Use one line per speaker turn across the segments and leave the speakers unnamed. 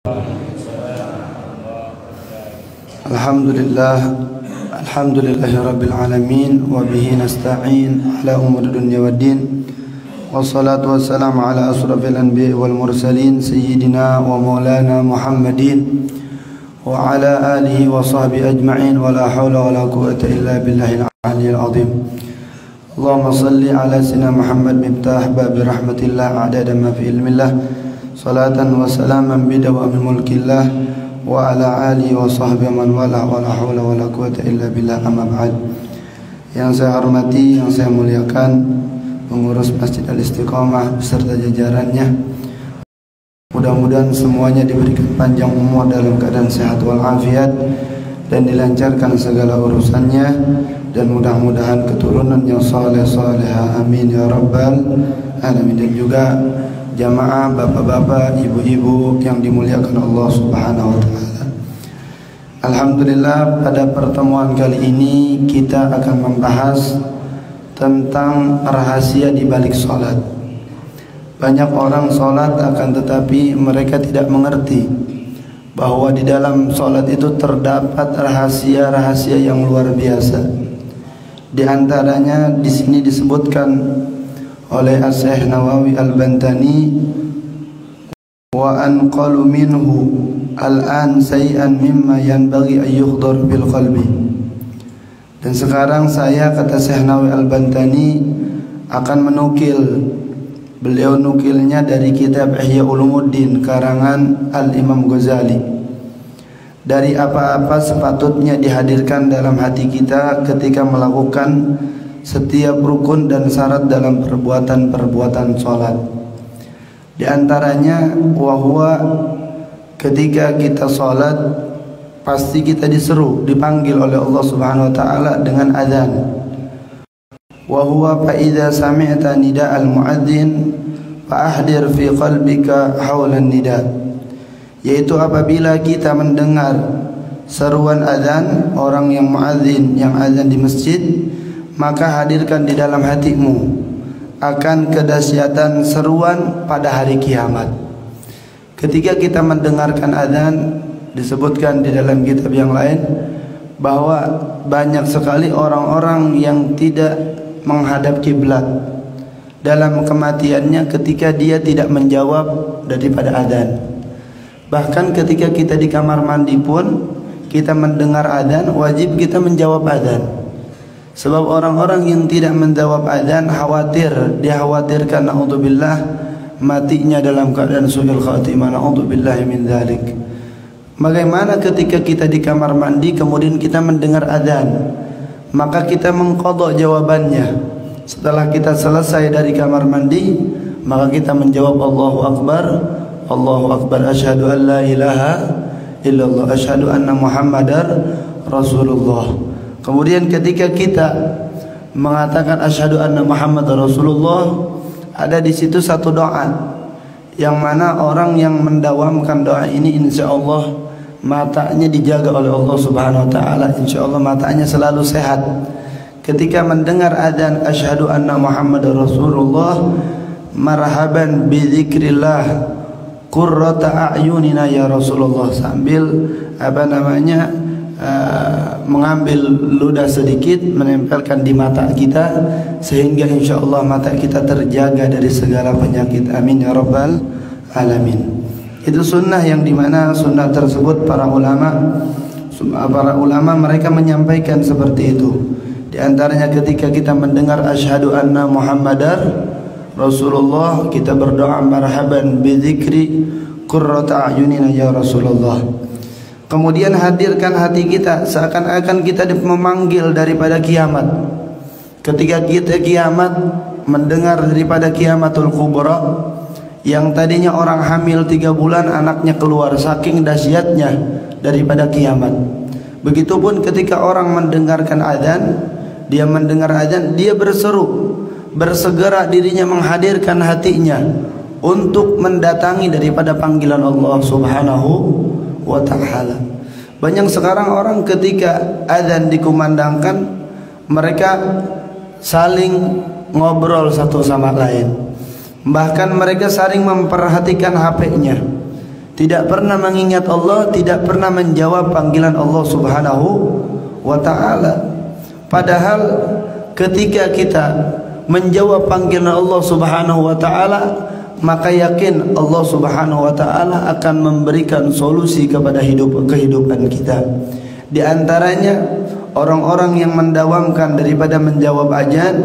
Alhamdulillahi rabbil alamin wa bihi nasta'in ala umuri dunya waddin wassalatu wassalamu ala asrafil anbiya'i wal mursalin sayyidina wa maulana Muhammadin wa ala alihi wa sahbihi ajma'in wa la hawla wa la quwwata illa billahil aliyyil azim. Allahumma salli ala sayyidina Muhammad miftah babi rahmatillah adada ma fi ilmillah salatan wa salaman bidawami mulkillah wa ala alihi wa sahbihi man wala wa la hawla wa la quwwata illa billah, amma ba'd. Yang saya hormati, yang saya muliakan pengurus Masjid Al-Istiqomah beserta jajarannya, mudah-mudahan semuanya diberikan panjang umur dalam keadaan sehat walafiat dan dilancarkan segala urusannya, dan mudah-mudahan keturunan yang saleh-salehah, amin ya rabbal alamin. Dan juga jamaah bapak-bapak, ibu-ibu yang dimuliakan Allah Subhanahu wa taala. Alhamdulillah, pada pertemuan kali ini kita akan membahas tentang rahasia di balik salat. Banyak orang salat akan tetapi mereka tidak mengerti bahwa di dalam salat itu terdapat rahasia-rahasia yang luar biasa. Di antaranya di sini disebutkan oleh As-Syaikh Nawawi Al-Bantani, wa anqalu minhu al-an say'an mimma yanbaghi an yukhdar bil qalbi. Dan sekarang saya, kata Syekh Nawawi Al-Bantani, akan menukil, beliau nukilnya dari kitab Ihya Ulumuddin karangan Al-Imam Ghazali, dari apa-apa sepatutnya dihadirkan dalam hati kita ketika melakukan setiap rukun dan syarat dalam perbuatan-perbuatan sholat. Di antaranya wahwa ketika kita sholat pasti kita diseru, dipanggil oleh Allah Subhanahu wa taala dengan azan. Wahwa fa idza sami'ta nida'al muadzin fa ahdir fi qalbika haulan nida', yaitu apabila kita mendengar seruan azan orang yang muadzin, yang azan di masjid, maka hadirkan di dalam hatimu akan kedahsyatan seruan pada hari kiamat. Ketika kita mendengarkan azan, disebutkan di dalam kitab yang lain bahwa banyak sekali orang-orang yang tidak menghadap kiblat dalam kematiannya ketika dia tidak menjawab daripada azan. Bahkan ketika kita di kamar mandi pun kita mendengar azan, wajib kita menjawab azan. Sebab orang-orang yang tidak menjawab azan dikhawatirkan naudzubillah matinya dalam keadaan su'il khatimah, naudzubillah min dzalik. Bagaimana ketika kita di kamar mandi kemudian kita mendengar azan, maka kita mengqadha jawabannya. Setelah kita selesai dari kamar mandi, maka kita menjawab Allahu akbar, Allahu akbar, asyhadu an la ilaha illallah, asyhadu anna Muhammadar Rasulullah. Kemudian ketika kita mengatakan asyhadu anna Muhammadar Rasulullah, ada di situ satu doa yang mana orang yang mendawamkan doa ini insyaallah matanya dijaga oleh Allah Subhanahu wa taala, insyaallah matanya selalu sehat. Ketika mendengar adzan asyhadu anna Muhammadar Rasulullah, marhaban bi dzikrillah qurrata a'yunina ya Rasulullah, sambil mengambil ludah sedikit menempelkan di mata kita sehingga insyaallah mata kita terjaga dari segala penyakit, amin ya rabbal alamin. Itu sunnah yang dimana sunnah tersebut para ulama mereka menyampaikan seperti itu. Di antaranya ketika kita mendengar asyhadu anna Muhammadar Rasulullah, kita berdoa marhaban bi dzikri qurrata a'yunina ya Rasulullah. Kemudian hadirkan hati kita seakan-akan kita memanggil daripada kiamat. Ketika kita kiamat mendengar daripada kiamatul kubra, yang tadinya orang hamil 3 bulan anaknya keluar, saking dahsyatnya daripada kiamat. Begitupun ketika orang mendengarkan azan, dia mendengar azan, dia berseru, bersegera dirinya menghadirkan hatinya untuk mendatangi daripada panggilan Allah Subhanahu wa ta'ala. Banyak sekarang orang ketika azan dikumandangkan mereka saling ngobrol satu sama lain, bahkan mereka saling memperhatikan HP-nya. tidak pernah mengingat Allah, tidak pernah menjawab panggilan Allah Subhanahu wa ta'ala. Padahal ketika kita menjawab panggilan Allah Subhanahu wa ta'ala, maka yakin Allah Subhanahu wa ta'ala akan memberikan solusi kepada kehidupan kita. Di antaranya orang-orang yang mendawamkan daripada menjawab azan,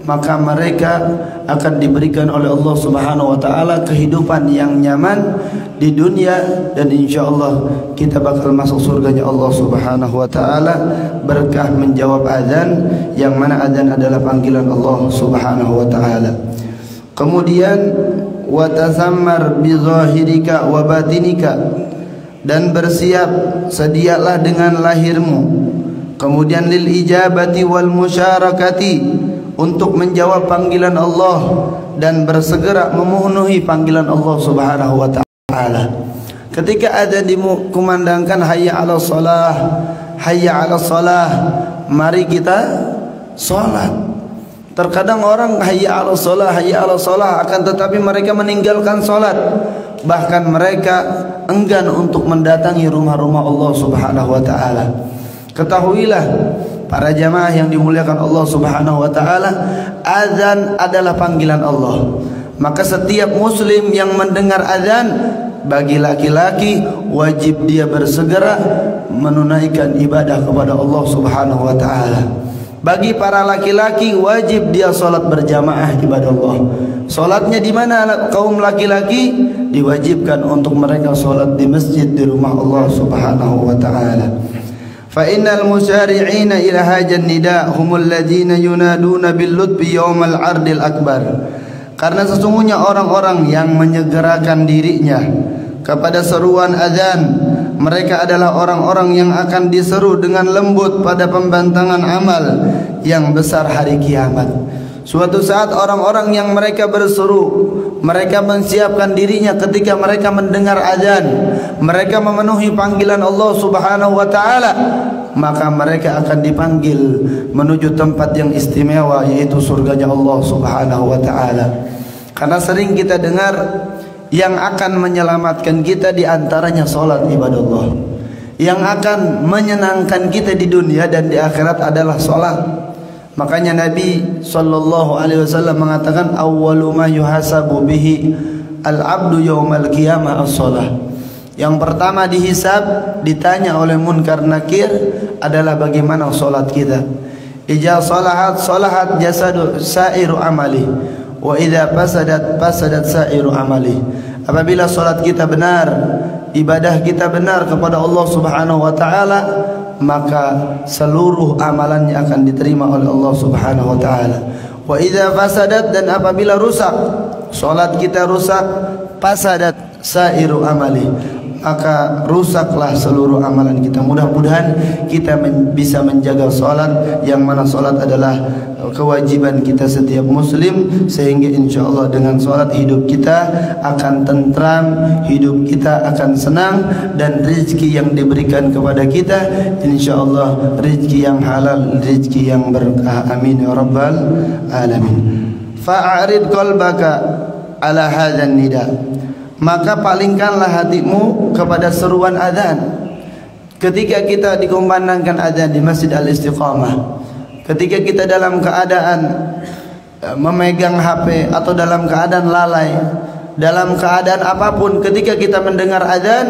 maka mereka akan diberikan oleh Allah Subhanahu wa ta'ala kehidupan yang nyaman di dunia, dan insyaallah kita bakal masuk surganya Allah Subhanahu wa ta'ala berkah menjawab azan, yang mana azan adalah panggilan Allah Subhanahu wa ta'ala. Kemudian wa tazammar bi zahirika wa batinika, dan bersiap sedialah dengan lahirmu. Kemudian lil ijabati wal musyarakati, untuk menjawab panggilan Allah dan bersegera memenuhi panggilan Allah Subhanahu wa ta'ala. Ketika ada dikumandangkan hayya 'alas shalah, hayya 'alas shalah, mari kita salat. Terkadang orang hayya 'alas shalah, hayya 'alas shalah, akan tetapi mereka meninggalkan salat. Bahkan mereka enggan untuk mendatangi rumah-rumah Allah Subhanahu wa ta'ala. Ketahuilah para jamaah yang dimuliakan Allah Subhanahu wa ta'ala, azan adalah panggilan Allah. Maka setiap muslim yang mendengar azan, bagi laki-laki wajib dia bersegera menunaikan ibadah kepada Allah Subhanahu wa ta'ala. Bagi para laki-laki wajib dia salat berjamaah ibadah Allah. Salatnya di mana kaum laki-laki? Diwajibkan untuk mereka salat di masjid, di rumah Allah Subhanahu wa ta'ala. Fa innal musari'ina ila hajan nida humul ladzina yunaduna bil lutfi yaumal 'ardil akbar. Karena sesungguhnya orang-orang yang menyegerakan dirinya kepada seruan azan, mereka adalah orang-orang yang akan diseru dengan lembut pada pembantangan amal yang besar hari kiamat. Suatu saat orang-orang yang mereka berseru, mereka menyiapkan dirinya ketika mereka mendengar azan, mereka memenuhi panggilan Allah Subhanahu wa ta'ala, maka mereka akan dipanggil menuju tempat yang istimewa, yaitu surganya Allah Subhanahu wa ta'ala. Karena sering kita dengar yang akan menyelamatkan kita di antaranya salat ibadah Allah. Yang akan menyenangkan kita di dunia dan di akhirat adalah salat. Makanya Nabi sallallahu alaihi wasallam mengatakan awwalu ma yuhasabu bihi al-'abdu yaumal qiyamah as-shalah. Yang pertama dihisab, ditanya oleh munkar nakir adalah bagaimana salat kita. Ija salahat salahat jasadu sa'iru amali, wa idza fasadat fasadat sa'iru amali. Apabila salat kita benar, ibadah kita benar kepada Allah Subhanahu wa ta'ala, maka seluruh amalannya akan diterima oleh Allah Subhanahu wa ta'ala. Wa idza fasadat, dan apabila rusak salat kita, rusak fasadat sairu amali, maka rusaklah seluruh amalan kita. Mudah-mudahan kita bisa menjaga salat, yang mana salat adalah kewajiban kita setiap muslim, sehingga insyaallah dengan salat hidup kita akan tentram, hidup kita akan senang, dan rezeki yang diberikan kepada kita insyaallah rezeki yang halal, rezeki yang berkah. Amin ya rabbal alamin. Fa'arid qalbaka ala hadzal nida, maka palingkanlah hatimu kepada seruan azan. Ketika kita dikumandangkan azan di Masjid Al-Istiqamah, ketika kita dalam keadaan memegang HP atau dalam keadaan lalai, dalam keadaan apapun, ketika kita mendengar azan,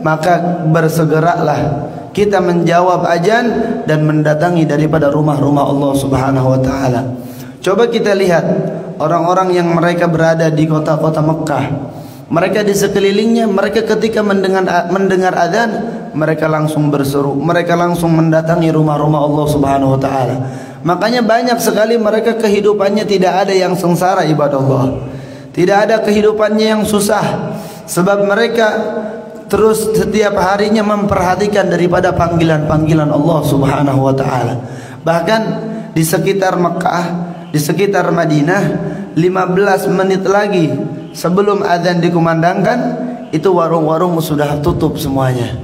maka bersegeralah kita menjawab azan dan mendatangi daripada rumah-rumah Allah Subhanahu wa ta'ala. Coba kita lihat orang-orang yang mereka berada di kota-kota Mekah, mereka di sekelilingnya, mereka ketika mendengar azan, mereka langsung berseru, mereka langsung mendatangi rumah-rumah Allah Subhanahu wa ta'ala. Makanya banyak sekali mereka kehidupannya tidak ada yang sengsara ibadah Allah, tidak ada kehidupannya yang susah, sebab mereka terus setiap harinya memperhatikan daripada panggilan-panggilan Allah Subhanahu wa ta'ala. Bahkan di sekitar Mekah, di sekitar Madinah, 15 menit lagi sebelum azan dikumandangkan, itu warung-warung sudah tutup semuanya.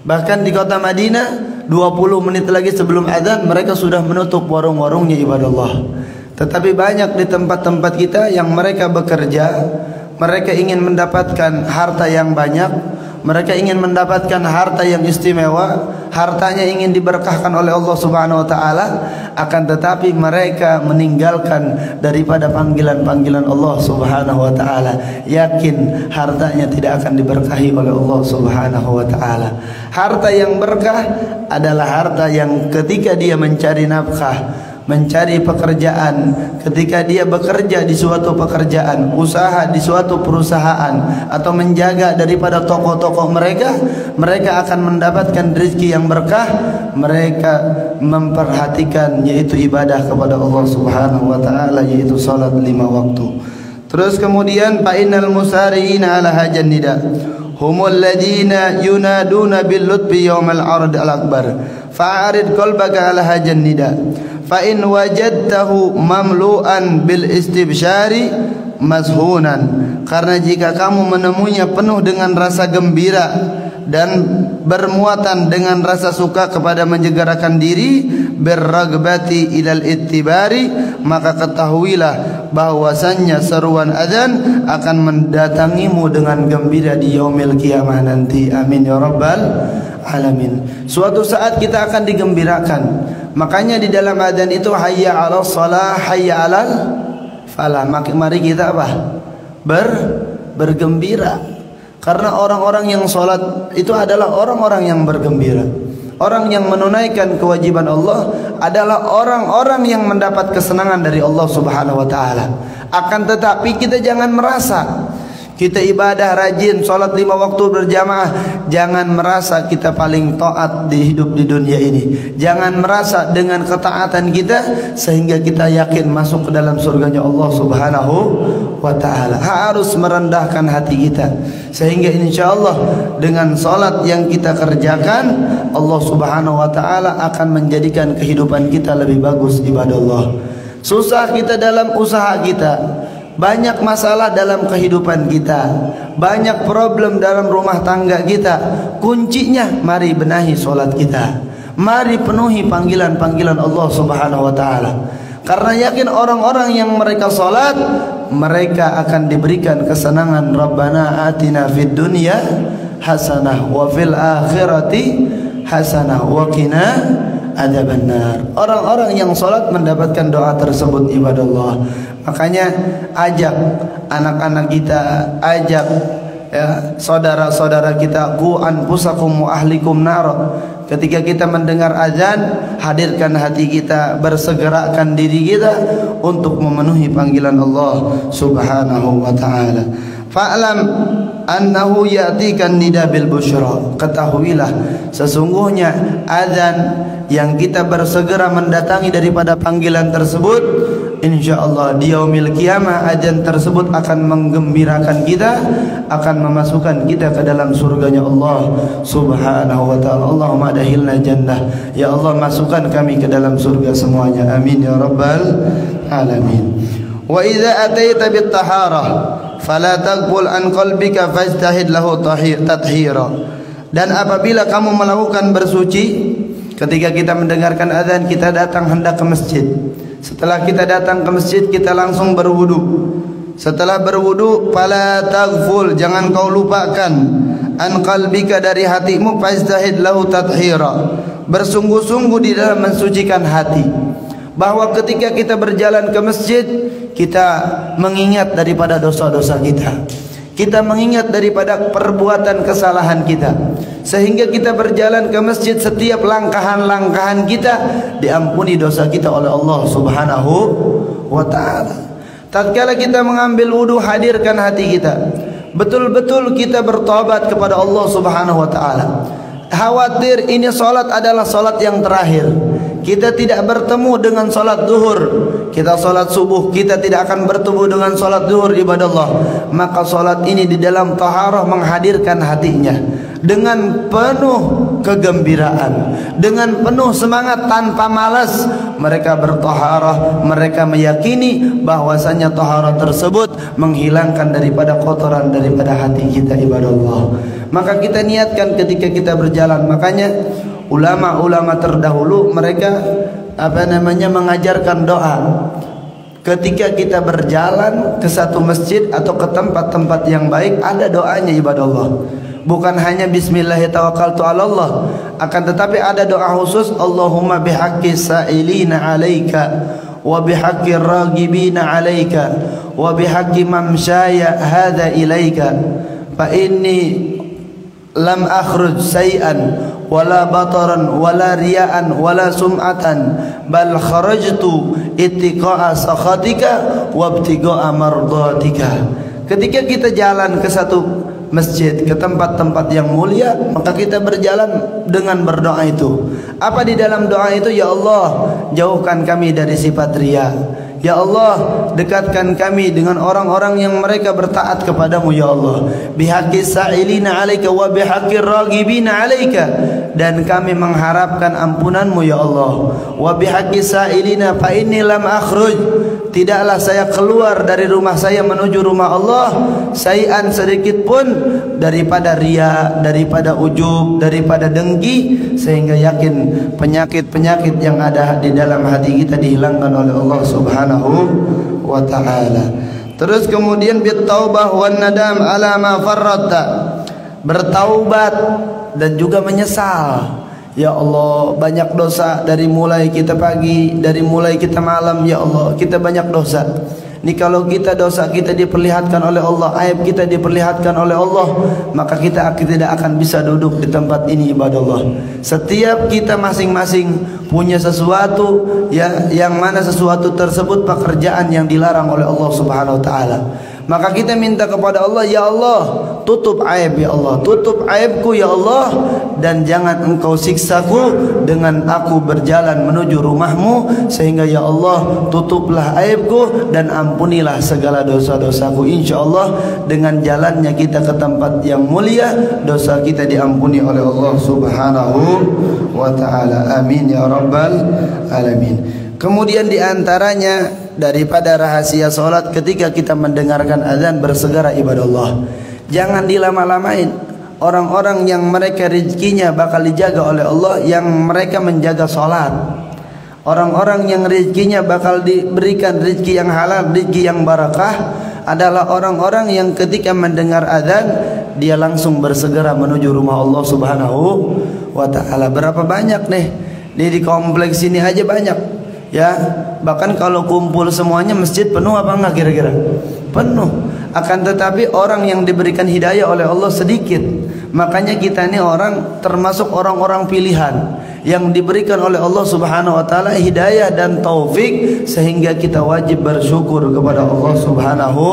Bahkan di kota Madinah 20 menit lagi sebelum azan mereka sudah menutup warung-warungnya ibadah Allah. Tetapi banyak di tempat-tempat kita yang mereka bekerja, mereka ingin mendapatkan harta yang banyak, mereka ingin mendapatkan harta yang istimewa, hartanya ingin diberkahkan oleh Allah Subhanahu wa taala, akan tetapi mereka meninggalkan daripada panggilan-panggilan Allah Subhanahu wa taala, yakin hartanya tidak akan diberkahi oleh Allah Subhanahu wa taala. Harta yang berkah adalah harta yang ketika dia mencari nafkah, mencari pekerjaan, ketika dia bekerja di suatu pekerjaan, usaha di suatu perusahaan, atau menjaga daripada toko-toko mereka, mereka akan mendapatkan rezeki yang berkah. Mereka memperhatikan yaitu ibadah kepada Allah Subhanahu wa taala, yaitu salat 5 waktu. Terus kemudian fa innal musari'ina ala hajan nida humul ladina yunaduna bil lutfi yaumal ard al akbar fa'arid qalbaka ala hajan nida fa in wajadtahu mamlu'an bil istibsyari mazhunan. Karena jika kamu menemuinya penuh dengan rasa gembira dan bermuatan dengan rasa suka kepada menjegarakan diri, berragbati ilal ittibari, maka ketahuilah bahwasannya seruan azan akan mendatangimu dengan gembira di yaumil qiyamah nanti. Amin ya rabbal alamin. Suatu saat kita akan digembirakan. Makanya di dalam azan itu hayya 'alas shalah, hayya 'alal falah. Mari kita apa? Bergembira. Karena orang-orang yang sholat itu adalah orang-orang yang bergembira. Orang yang menunaikan kewajiban Allah adalah orang-orang yang mendapat kesenangan dari Allah Subhanahu wa taala. Akan tetapi kita jangan merasa kita ibadah rajin, sholat 5 waktu berjamaah, jangan merasa kita paling taat di hidup di dunia ini. Jangan merasa dengan ketaatan kita sehingga kita yakin masuk ke dalam surganya Allah Subhanahu wa ta'ala. Harus merendahkan hati kita sehingga insyaallah dengan sholat yang kita kerjakan, Allah Subhanahu wa ta'ala akan menjadikan kehidupan kita lebih bagus. Ibadah Allah, susah kita dalam usaha kita, banyak masalah dalam kehidupan kita, banyak problem dalam rumah tangga kita. Kuncinya mari benahi solat kita, mari penuhi panggilan-panggilan Allah Subhanahu wa ta'ala. Karena yakin orang-orang yang mereka solat, mereka akan diberikan kesenangan. Rabbana atina fid dunya hasanah wa fil akhirati hasanah wa qina adzabannar. Orang-orang yang salat mendapatkan doa tersebut. Ibadah Allah. Makanya ajak anak-anak kita, ajak ya, saudara-saudara kita, qu anfusakum wa ahlikum nar. Ketika kita mendengar azan, hadirkan hati kita, bersegerakan diri kita untuk memenuhi panggilan Allah Subhanahu wa taala. Fa'lam annahu ya'tikan nida bil busyra. Ketahuilah sesungguhnya azan yang kita bersegera mendatangi daripada panggilan tersebut, insyaallah di yaumil qiyamah azan tersebut akan menggembirakan kita, akan memasukkan kita ke dalam surganya Allah Subhanahu wa taala. Allahumma adkhilna jannah. Ya Allah, masukkan kami ke dalam surga semuanya. Amin ya rabbal alamin. Wa idza ataita bit taharah fala taqbul an qalbika fajtahid lahu tathira. Dan apabila kamu melakukan bersuci, ketika kita mendengarkan azan kita datang hendak ke masjid. Setelah kita datang ke masjid kita langsung berwudu. Setelah berwudu, fala taghful, jangan kau lupakan, an qalbika, dari hatimu, fajtahid lahu tathira, bersungguh-sungguh di dalam mensucikan hati. Bahwa ketika kita berjalan ke masjid, kita mengingat daripada dosa-dosa kita, kita mengingat daripada perbuatan kesalahan kita, sehingga kita berjalan ke masjid, setiap langkahan-langkahan kita diampuni dosa kita oleh Allah Subhanahu wa ta'ala. Tatkala kita mengambil wudu, hadirkan hati kita, betul-betul kita bertobat kepada Allah Subhanahu wa ta'ala. Khawatir ini salat adalah salat yang terakhir, kita tidak bertemu dengan salat zuhur, kita salat subuh, kita tidak akan bertemu dengan salat zuhur. Ibadah Allah, maka salat ini di dalam taharah menghadirkan hatinya dengan penuh kegembiraan, dengan penuh semangat, tanpa malas. Mereka bertaharah, mereka meyakini bahwasanya taharah tersebut menghilangkan daripada kotoran daripada hati kita. Ibadah Allah, maka kita niatkan ketika kita berjalan. Makanya ulama-ulama terdahulu mereka mengajarkan doa ketika kita berjalan ke satu masjid atau ke tempat-tempat yang baik, ada doanya. Ibadah Allah, Bukan hanya bismillahirrahmanirrahim, akan tetapi ada doa khusus, Allahumma bihaqqi sa'ilina 'alaika wa bihaqqi ragibina 'alaika wa bihaqqi mamsyaya hadza ilaika fa inni lam akhruj say'an wala bataran wala riya'an wala sum'atan bal kharajtu ittiqa'a sakhatika wa ibtigha'a mardatika. Ketika kita jalan ke satu masjid, ke tempat-tempat yang mulia, maka kita berjalan dengan berdoa itu. Apa di dalam doa itu? Ya Allah, jauhkan kami dari sifat riya. Ya Allah, dekatkan kami dengan orang-orang yang mereka bertaat kepadamu ya Allah. Bihaqqi sa'ilina 'alaika wa bihaqqi ragibina 'alaika, dan kami mengharapkan ampunanmu ya Allah. Wa bihaqqi sa'ilina fa inni lam akhruj, tidaklah saya keluar dari rumah saya menuju rumah Allah sayan sedikit pun daripada riya, daripada ujub, daripada dengki, sehingga yakin penyakit-penyakit yang ada di dalam hati kita dihilangkan oleh Allah Subhanahu wa ta'ala. Terus kemudian bitaubah wan nadam ala ma farratta, bertaubat dan juga menyesal. Ya Allah, banyak dosa dari mulai kita pagi, dari mulai kita malam. Ya Allah, kita banyak dosa. Ini kalau kita dosa kita diperlihatkan oleh Allah, aib kita diperlihatkan oleh Allah, maka kita tidak akan bisa duduk di tempat ini ibadah Allah. Setiap kita masing-masing punya sesuatu ya, yang mana sesuatu tersebut pekerjaan yang dilarang oleh Allah Subhanahu wa taala. Maka kita minta kepada Allah, ya Allah, tutup aib ya Allah, tutup aibku ya Allah, dan jangan engkau siksaku dengan aku berjalan menuju rumahmu, sehingga ya Allah tutuplah aibku dan ampunilah segala dosa-dosaku. Insyaallah dengan jalannya kita ke tempat yang mulia, dosa kita diampuni oleh Allah Subhanahu wa ta'ala. Amin ya rabbal alamin. Kemudian diantaranya daripada rahasia solat, ketika kita mendengarkan azan bersegera ibadah Allah. Jangan dilama-lamain. Orang-orang yang mereka rezekinya bakal dijaga oleh Allah, yang mereka menjaga solat. Orang-orang yang rezekinya bakal diberikan rezeki yang halal, rezeki yang barakah, adalah orang-orang yang ketika mendengar azan dia langsung bersegera menuju rumah Allah Subhanahu wa ta'ala. Berapa banyak nih di kompleks ini aja banyak. Ya, bahkan kalau kumpul semuanya masjid penuh apa enggak kira-kira? Penuh. Akan tetapi orang yang diberikan hidayah oleh Allah sedikit. Makanya kita ini orang termasuk orang-orang pilihan yang diberikan oleh Allah Subhanahu wa taala hidayah dan taufik, sehingga kita wajib bersyukur kepada Allah Subhanahu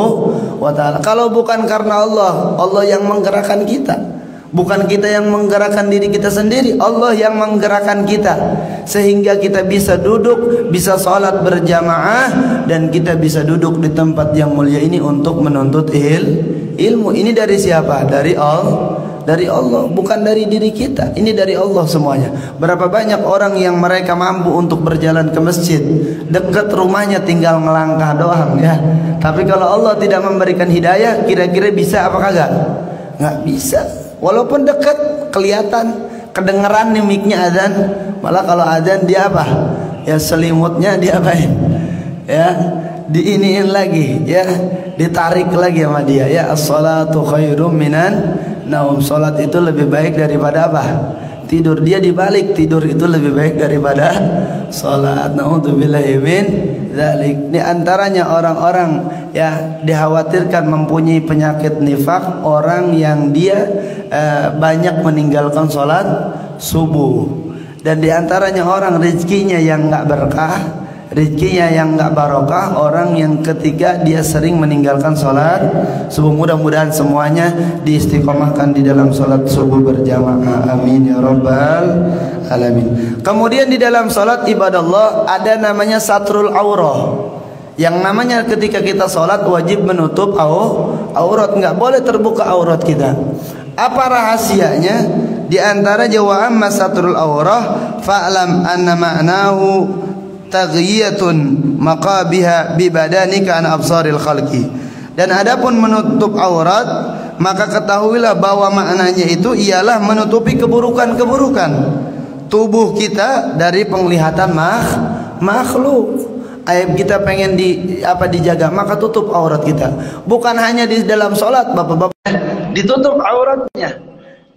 wa taala. Kalau bukan karena Allah, Allah yang menggerakkan kita. Bukan kita yang menggerakkan diri kita sendiri, Allah yang menggerakkan kita, sehingga kita bisa duduk, bisa sholat berjamaah, dan kita bisa duduk di tempat yang mulia ini untuk menuntut ilmu. Ini dari siapa? Dari Allah, bukan dari diri kita. Ini dari Allah semuanya. Berapa banyak orang yang mereka mampu untuk berjalan ke masjid, dekat rumahnya tinggal melangkah doang ya. Tapi kalau Allah tidak memberikan hidayah, kira-kira bisa apa kagak? Nggak bisa. Walaupun dekat, kelihatan, kedengeran nih mic-nya azan, malah kalau azan dia apa? Ya selimutnya dia apain? Ya, diiniin lagi, ya, ditarik lagi sama dia. Ya, as-salatu khairum minan naum. Salat itu lebih baik daripada apa? Tidur. Dia dibalik, tidur itu lebih baik daripada salat. Naudzubillahi min dzalik. Ini antaranya orang-orang ya dikhawatirkan mempunyai penyakit nifak, orang yang dia banyak meninggalkan salat subuh. Dan diantaranya orang rezekinya yang enggak berkah, rezekinya yang enggak barokah, orang yang ketika dia sering meninggalkan salat subuh. Mudah-mudahan semuanya diistiqomahkan di dalam salat subuh berjamaah. Amin ya rabbal alamin. Kemudian di dalam salat ibadah Allah ada namanya satrul aurah. Yang namanya ketika kita salat wajib menutup aurat, enggak boleh terbuka aurat kita. Apa rahasianya? Di antara jawab amma satrul aurah fa'lam anna ma'nahu taghyiyatun maqabiha bi badanika an absaril khalqi. Dan adapun menutup aurat, maka ketahuilah bahwa maknanya itu ialah menutupi keburukan-keburukan tubuh kita dari penglihatan makhluk. Aib kita pengen dijaga, maka tutup aurat kita. Bukan hanya di dalam sholat, bapak-bapak, ditutup auratnya.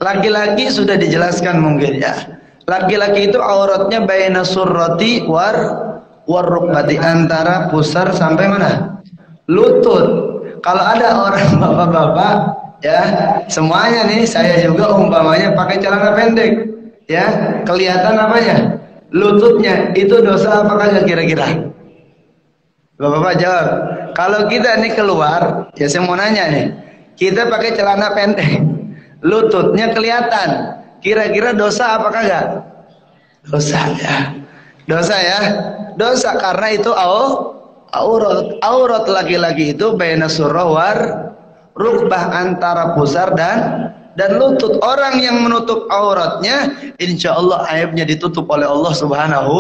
Laki-laki sudah dijelaskan mungkin ya. Laki-laki itu auratnya baina surrati warrukbati, antara pusar sampai mana? Lutut. Kalau ada orang bapak-bapak ya, semuanya nih, saya juga umpamanya pakai celana pendek ya, kelihatan apanya? Lututnya, itu dosa apakah kira-kira? Bapak-bapak jawab. Kalau kita nih keluar, ya saya mau nanya nih, kita pakai celana pendek, lututnya kelihatan, kira-kira dosa apakah enggak? Dosa ya. Dosa ya. Dosa karena itu aurat. Aurat laki-laki itu baina surrah war rukbah, antara pusar dan lutut. Orang yang menutup auratnya, insya Allah aibnya ditutup oleh Allah Subhanahu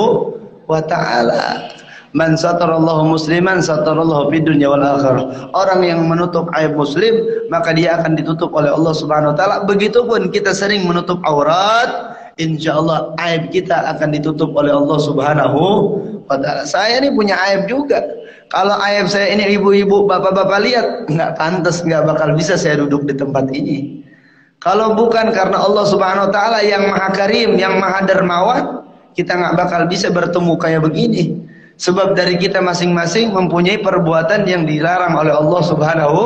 wa ta'ala. Man satarallahu musliman satarallahu fid dunya wal akhirah. Orang yang menutup aib muslim, maka dia akan ditutup oleh Allah Subhanahu wa taala. Begitupun kita sering menutup aurat, insyaallah aib kita akan ditutup oleh Allah Subhanahu wa taala. Saya ini punya aib juga. Kalau aib saya ini ibu-ibu, bapak-bapak lihat, nggak pantas, nggak bakal bisa saya duduk di tempat ini. Kalau bukan karena Allah Subhanahu wa taala yang Maha Karim, yang Maha Dermawan, kita nggak bakal bisa bertemu kayak begini. Sebab dari kita masing-masing mempunyai perbuatan yang dilarang oleh Allah Subhanahu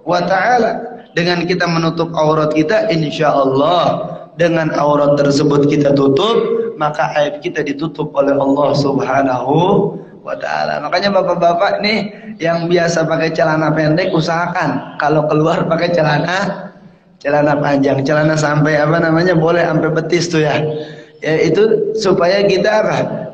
wa ta'ala. Dengan kita menutup aurat kita, insya Allah dengan aurat tersebut kita tutup, maka aib kita ditutup oleh Allah Subhanahu wa ta'ala. Makanya bapak-bapak nih yang biasa pakai celana pendek, usahakan kalau keluar pakai celana panjang, celana sampai apa namanya, boleh sampai betis tuh ya. Ya itu supaya kita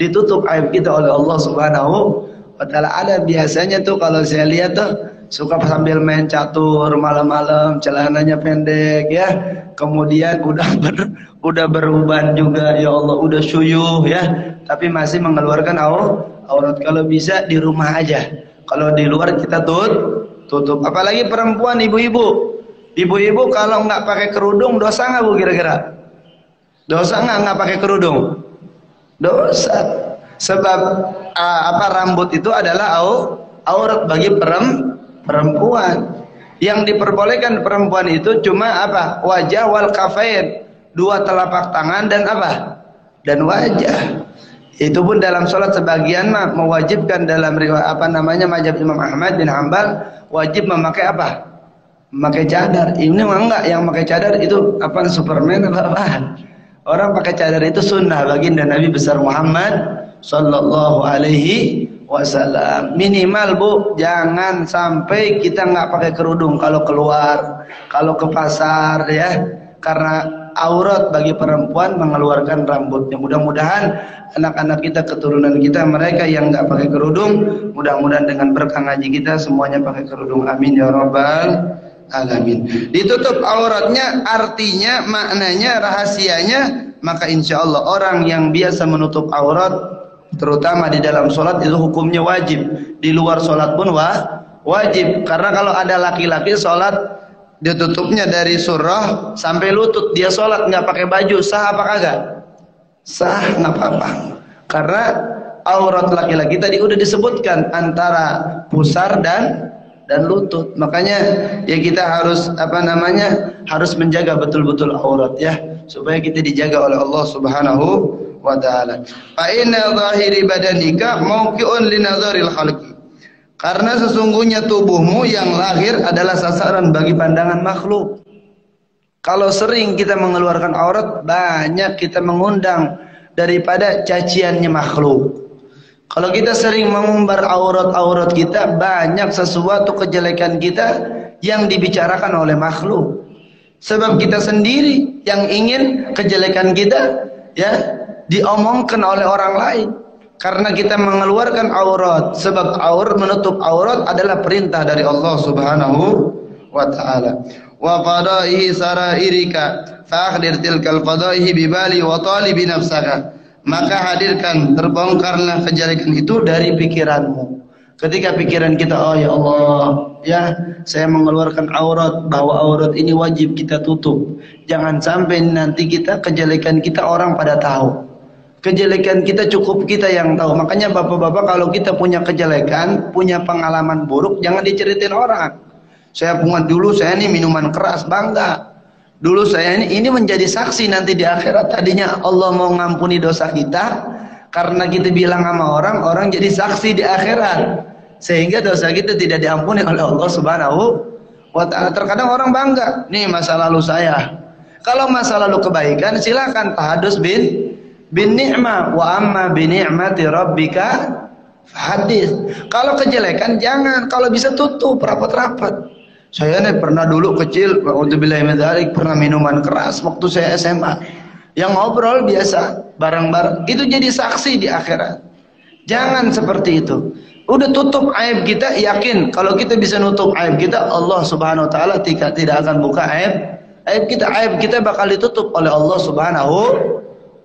ditutup aib kita oleh Allah Subhanahu wa ta'ala. Ada biasanya tuh kalau saya lihat tuh suka sambil main catur malam-malam, celananya pendek ya, kemudian udah beruban juga, ya Allah udah syuyuh ya, tapi masih mengeluarkan aurat. Kalau bisa di rumah aja, kalau di luar kita tutup. Apalagi perempuan, ibu-ibu kalau nggak pakai kerudung dosa nggak bu kira-kira? Dosa nggak pakai kerudung? Dosa. Sebab rambut itu adalah aurat bagi perempuan. Yang diperbolehkan perempuan itu cuma wajah wal kafain, dua telapak tangan dan dan wajah. Itu pun dalam sholat sebagian mewajibkan dalam riwayat mazhab Imam Ahmad bin Hanbal wajib memakai memakai cadar. Ini enggak, yang memakai cadar itu Superman apa? Orang pakai cadar itu sunnah baginda Nabi besar Muhammad sallallahu alaihi wasallam. Minimal bu, jangan sampai kita nggak pakai kerudung kalau keluar, kalau ke pasar ya, karena aurat bagi perempuan mengeluarkan rambutnya. Mudah-mudahan anak-anak kita, keturunan kita, mereka yang nggak pakai kerudung, mudah-mudahan dengan berkah ngaji kita semuanya pakai kerudung. Amin ya rabbal alamin. Ditutup auratnya artinya, maknanya, rahasianya, maka insya Allah orang yang biasa menutup aurat, terutama di dalam sholat, itu hukumnya wajib. Di luar sholat pun wajib. Karena kalau ada laki-laki sholat ditutupnya dari surah sampai lutut, dia sholat nggak pakai baju, sah apa kagak? Sah, nggak apa-apa. Karena aurat laki-laki tadi udah disebutkan antara pusar dan lutut. Makanya ya kita harus harus menjaga betul-betul aurat ya, supaya kita dijaga oleh Allah Subhanahu wa ta'ala. Fa inna zahiri badanika mauqi'un linazaril khalqi. Karena sesungguhnya tubuhmu yang lahir adalah sasaran bagi pandangan makhluk. Kalau sering kita mengeluarkan aurat, banyak kita mengundang daripada caciannya makhluk. Kalau kita sering mengumbar aurat-aurat kita, banyak sesuatu kejelekan kita yang dibicarakan oleh makhluk. Sebab kita sendiri yang ingin kejelekan kita ya diomongkan oleh orang lain. Karena kita mengeluarkan aurat. Sebab menutup aurat adalah perintah dari Allah Subhanahu wa ta'ala. Wa qada'ihi sarairika fa'akhdir tilkal qada'ihi bibali wa talibi nafsaka. Maka hadirkan, terbongkarlah kejelekan itu dari pikiranmu. Ketika pikiran kita, oh ya Allah ya, saya mengeluarkan aurat, bahwa aurat ini wajib kita tutup. Jangan sampai nanti kejelekan kita orang pada tahu. Kejelekan kita cukup kita yang tahu. Makanya bapak-bapak kalau kita punya kejelekan, punya pengalaman buruk, jangan diceritain orang. Saya dulu saya ini minuman keras, bangga. Dulu saya ini menjadi saksi nanti di akhirat. Tadinya Allah mau ngampuni dosa kita, karena kita bilang sama orang, orang jadi saksi di akhirat, sehingga dosa kita tidak diampuni oleh Allah Subhanahu wa ta'ala. Terkadang orang bangga, nih masa lalu saya. Kalau masa lalu kebaikan silakan tahadus bin ni'mah, wa amma bi ni'mati rabbika hadis. Kalau kejelekan jangan, kalau bisa tutup rapat-rapat. Saya nih pernah dulu kecil, wa'udzubillahi min dzalik, pernah minuman keras waktu saya SMA. Yang ngobrol biasa, bareng-bareng, itu jadi saksi di akhirat. Jangan seperti itu. Udah tutup aib kita, yakin kalau kita bisa nutup aib kita, Allah Subhanahu wa taala tidak akan buka aib kita. Aib kita bakal ditutup oleh Allah Subhanahu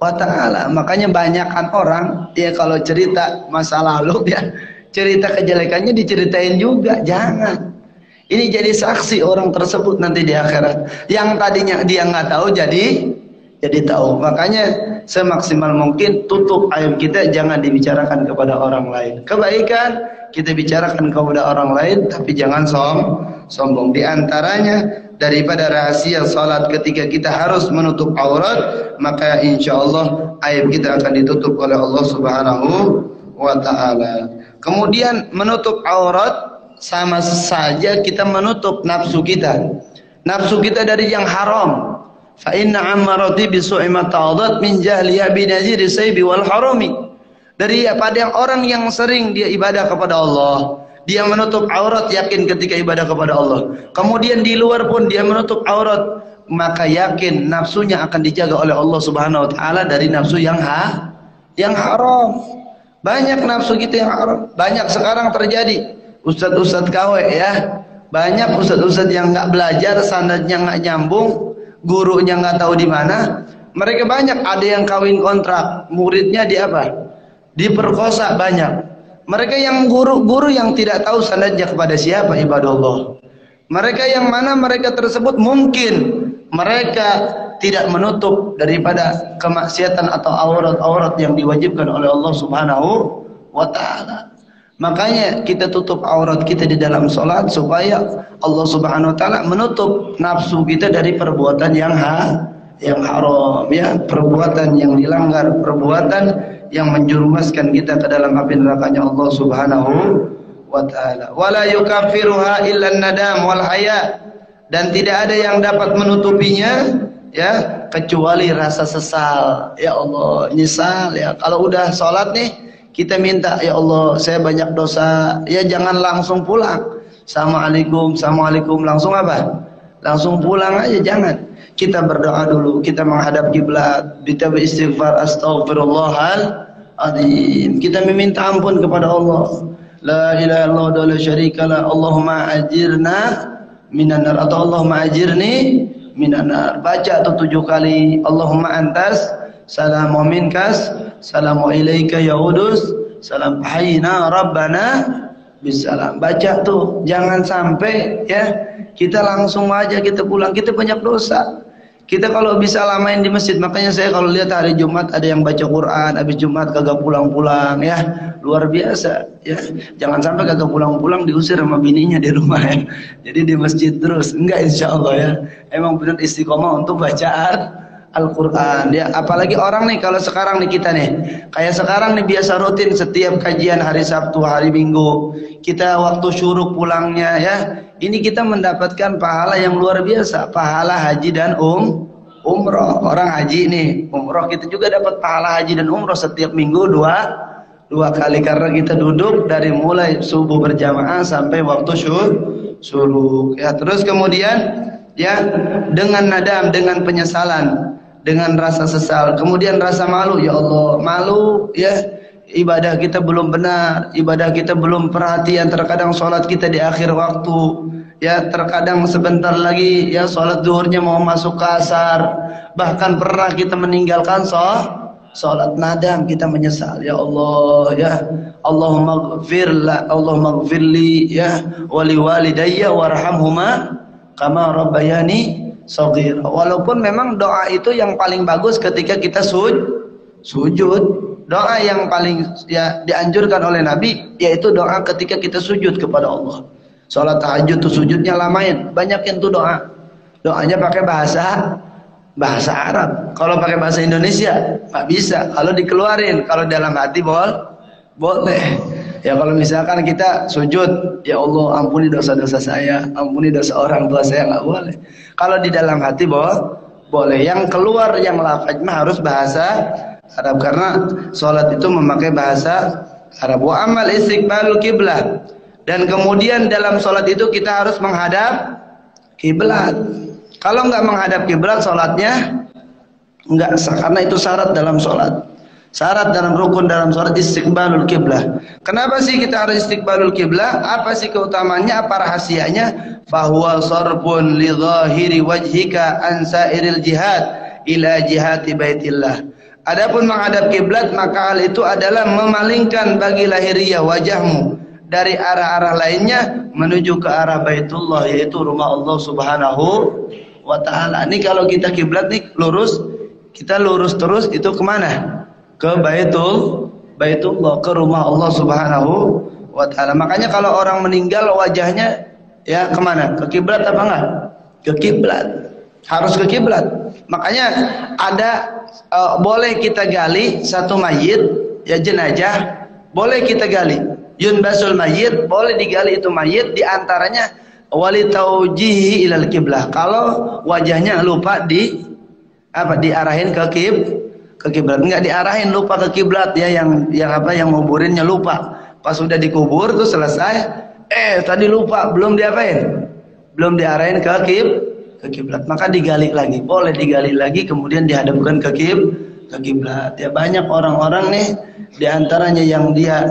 wa ta'ala. Makanya banyakkan orang ya kalau cerita masa lalu ya, cerita kejelekannya diceritain juga. Jangan. Ini jadi saksi orang tersebut nanti di akhirat. Yang tadinya dia nggak tahu jadi tahu. Makanya semaksimal mungkin tutup aib kita, jangan dibicarakan kepada orang lain. Kebaikan kita bicarakan kepada orang lain, tapi jangan sombong. Di antaranya daripada rahasia salat ketika kita harus menutup aurat, maka insya Allah aib kita akan ditutup oleh Allah Subhanahu wa ta'ala. Kemudian menutup aurat sama saja kita menutup nafsu kita. Nafsu kita dari yang haram. Fa inna ammarati bisu'i ma ta'adat min jahliya bi naziri saybi wal harami. Dari pada orang yang sering dia ibadah kepada Allah, dia menutup aurat, yakin ketika ibadah kepada Allah. Kemudian di luar pun dia menutup aurat, maka yakin nafsunya akan dijaga oleh Allah Subhanahu wa taala dari nafsu yang haram. Banyak nafsu kita yang haram. Banyak sekarang terjadi. Ustadz-ustadz KW ya, banyak ustadz-ustadz yang nggak belajar, sanadnya nggak nyambung, gurunya nggak tahu di mana. Mereka banyak, ada yang kawin kontrak, muridnya di apa? Diperkosa banyak. Mereka yang guru-guru yang tidak tahu sanadnya kepada siapa ibadah Allah. Mereka yang mana mereka tersebut mungkin mereka tidak menutup daripada kemaksiatan atau aurat-aurat yang diwajibkan oleh Allah Subhanahu wa ta'ala. Makanya kita tutup aurat kita di dalam sholat supaya Allah Subhanahu wa ta'ala menutup nafsu kita dari perbuatan yang haram ya, perbuatan yang dilanggar, perbuatan yang menjerumuskan kita ke dalam api nerakanya Allah Subhanahu wa ta'ala. Wala yukaffiruha illa nadam wal haya, dan tidak ada yang dapat menutupinya ya kecuali rasa sesal. Ya Allah, nyesal ya. Kalau udah sholat nih kita minta, ya Allah saya banyak dosa, ya jangan langsung pulang. Assalamualaikum, assalamualaikum, langsung apa? Langsung pulang aja, jangan. Kita berdoa dulu, kita menghadap kiblat, kita beristighfar, astaghfirullahaladzim. Kita meminta ampun kepada Allah. La ilaha illallah wa la syarikalah, Allahumma ajirna minan nar, atau Allahumma ajirni minan nar. Baca tuh 7 kali. Allahumma antas salamu minkas salamu ilaika ya udus salam hayna rabbana bisalam. Baca tuh, jangan sampai ya kita langsung aja kita pulang, kita banyak dosa. Kita kalau bisa lamain di masjid. Makanya saya kalau lihat hari Jumat ada yang baca Quran, habis Jumat kagak pulang-pulang ya, luar biasa ya. Jangan sampai kagak pulang-pulang diusir sama bininya di rumah ya. Jadi di masjid terus. Enggak, insya Allah ya. Emang benar istiqomah untuk bacaan Al-Quran ya. Apalagi orang nih, kalau sekarang nih kita nih kayak sekarang nih biasa rutin setiap kajian hari Sabtu, hari Minggu, kita waktu syuruk pulangnya ya, ini kita mendapatkan pahala yang luar biasa, pahala haji dan umroh. Orang haji nih, umroh, kita juga dapat pahala haji dan umroh setiap minggu dua kali, karena kita duduk dari mulai subuh berjamaah sampai waktu syuruk ya. Terus kemudian ya dengan nadam, dengan penyesalan, dengan rasa sesal, kemudian rasa malu. Ya Allah, malu ya, ibadah kita belum benar, ibadah kita belum perhatian. Terkadang sholat kita di akhir waktu ya, terkadang sebentar lagi ya sholat zuhurnya mau masuk ke asar, bahkan pernah kita meninggalkan sholat. Nadam, kita menyesal. Ya Allah ya, Allahumma gfirli ya wali walidayya warhamhuma kama rabbayani shaghira. Walaupun memang doa itu yang paling bagus ketika kita sujud. Doa yang paling ya dianjurkan oleh Nabi yaitu doa ketika kita sujud kepada Allah. Salat tahajud tuh sujudnya lamain, banyakin tuh doa.
Doanya pakai bahasa Arab. Kalau pakai bahasa Indonesia nggak bisa. Kalau dikeluarin, kalau dalam hati boleh. Ya kalau misalkan kita sujud, ya Allah ampuni dosa-dosa saya, ampuni dosa orang tua saya, nggak boleh. Kalau di dalam hati boleh. Yang keluar yang lafaz mah harus bahasa Arab karena sholat itu memakai bahasa Arab. Wa amal istiqbalul kiblah, dan kemudian dalam sholat itu kita harus menghadap kiblat. Kalau nggak menghadap kiblat, sholatnya nggak sah karena itu syarat dalam sholat. Syarat dalam rukun dalam sholat istiqbalul kiblah. Kenapa sih kita harus istiqbalul kiblah? Apa sih keutamanya? Apa rahasianya? Fahuwa sarfun li zahiri wajhika an sairil jihad ila jihati baitillah. Adapun menghadap kiblat, maka hal itu adalah memalingkan bagi lahiriah wajahmu dari arah-arah lainnya menuju ke arah Baitullah, yaitu rumah Allah Subhanahu wa ta'ala. Ini kalau kita kiblat nih lurus, kita lurus terus itu kemana? Ke Baitullah, ke rumah Allah Subhanahu wa ta'ala. Makanya kalau orang meninggal wajahnya ya kemana? Ke kiblat apa enggak? Ke kiblat. Harus ke kiblat. Makanya ada boleh kita gali satu mayit, ya jenazah, boleh kita gali. Yunbasul mayit, boleh digali itu mayit, diantaranya wali taujihi ilal kiblah. Kalau wajahnya lupa diarahin ke kiblat, enggak diarahin, lupa ke kiblat ya, yang nguburinnya lupa. Pas sudah dikubur tuh selesai, tadi lupa, belum diapain? Belum diarahin ke kiblat, maka digali lagi, boleh digali lagi kemudian dihadapkan ke kiblat. Ya banyak orang-orang nih diantaranya yang dia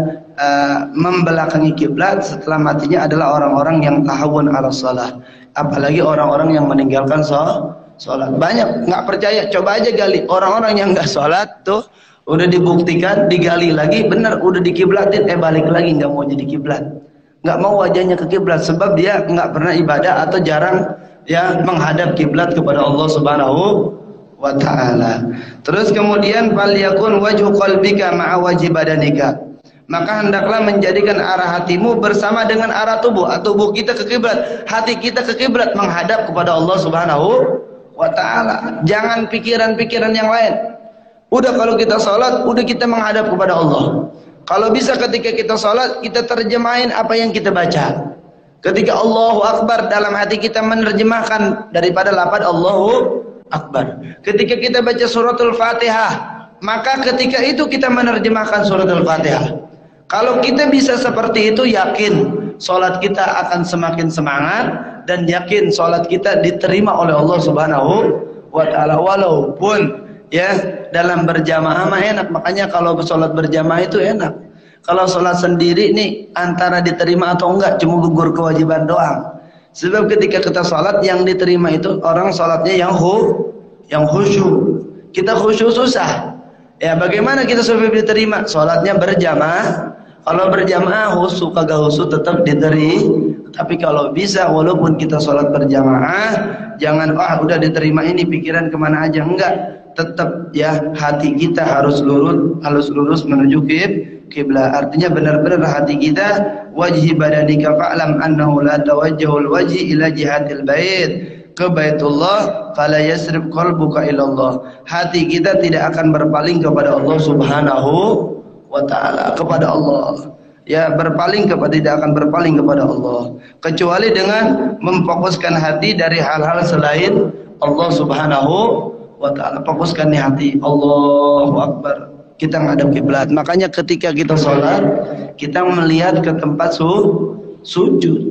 membelakangi kiblat setelah matinya adalah orang-orang yang tahawun ala shalah, apalagi orang-orang yang meninggalkan sholat. Banyak nggak percaya, coba aja gali orang-orang yang nggak sholat tuh, udah dibuktikan digali lagi benar, udah dikiblatin balik lagi nggak mau jadi kiblat, nggak mau wajahnya ke kiblat sebab dia nggak pernah ibadah atau jarang ya menghadap kiblat kepada Allah Subhanahu wa ta'ala. Terus kemudian fal yakun wajhu qalbika ma'a wajhi badanika, maka hendaklah menjadikan arah hatimu bersama dengan arah tubuh. Tubuh kita ke kiblat, hati kita ke kiblat, menghadap kepada Allah Subhanahu wa ta'ala. Jangan pikiran-pikiran yang lain. Udah kalau kita sholat, udah kita menghadap kepada Allah. Kalau bisa ketika kita sholat, kita terjemahin apa yang kita baca. Ketika Allahu Akbar, dalam hati kita menerjemahkan daripada lafaz Allahu Akbar. Ketika kita baca suratul Fatihah, maka ketika itu kita menerjemahkan suratul Fatihah. Kalau kita bisa seperti itu, yakin sholat kita akan semakin semangat, dan yakin sholat kita diterima oleh Allah Subhanahu wa ta'ala. Walaupun ya dalam berjamaah mah enak, makanya kalau sholat berjamaah itu enak. Kalau sholat sendiri nih antara diterima atau enggak cuma gugur kewajiban doang. Sebab ketika kita sholat yang diterima itu orang sholatnya yang khusyuk. Kita khusyuk susah. Ya bagaimana kita supaya diterima? Sholatnya berjamaah. Kalau berjamaah khusyuk kagak khusyuk tetap diterima. Tapi kalau bisa walaupun kita sholat berjamaah, jangan udah diterima ini pikiran kemana aja, enggak. Tetap ya hati kita harus lurus menuju kiblat. Artinya benar-benar hati kita wajhi badanika fa'lam annahu la tawajjahul wajhi ila jihatil bait ke Baitullah fala yasrif qalbuka ilallah. Hati kita tidak akan berpaling kepada Allah Subhanahu wa ta'ala, kepada Allah. Ya tidak akan berpaling kepada Allah kecuali dengan memfokuskan hati dari hal-hal selain Allah Subhanahu wa ta'ala. Fokuskan nih hati, Allahu Akbar, kita ngadep kiblat. Makanya ketika kita sholat, kita melihat ke tempat sujud.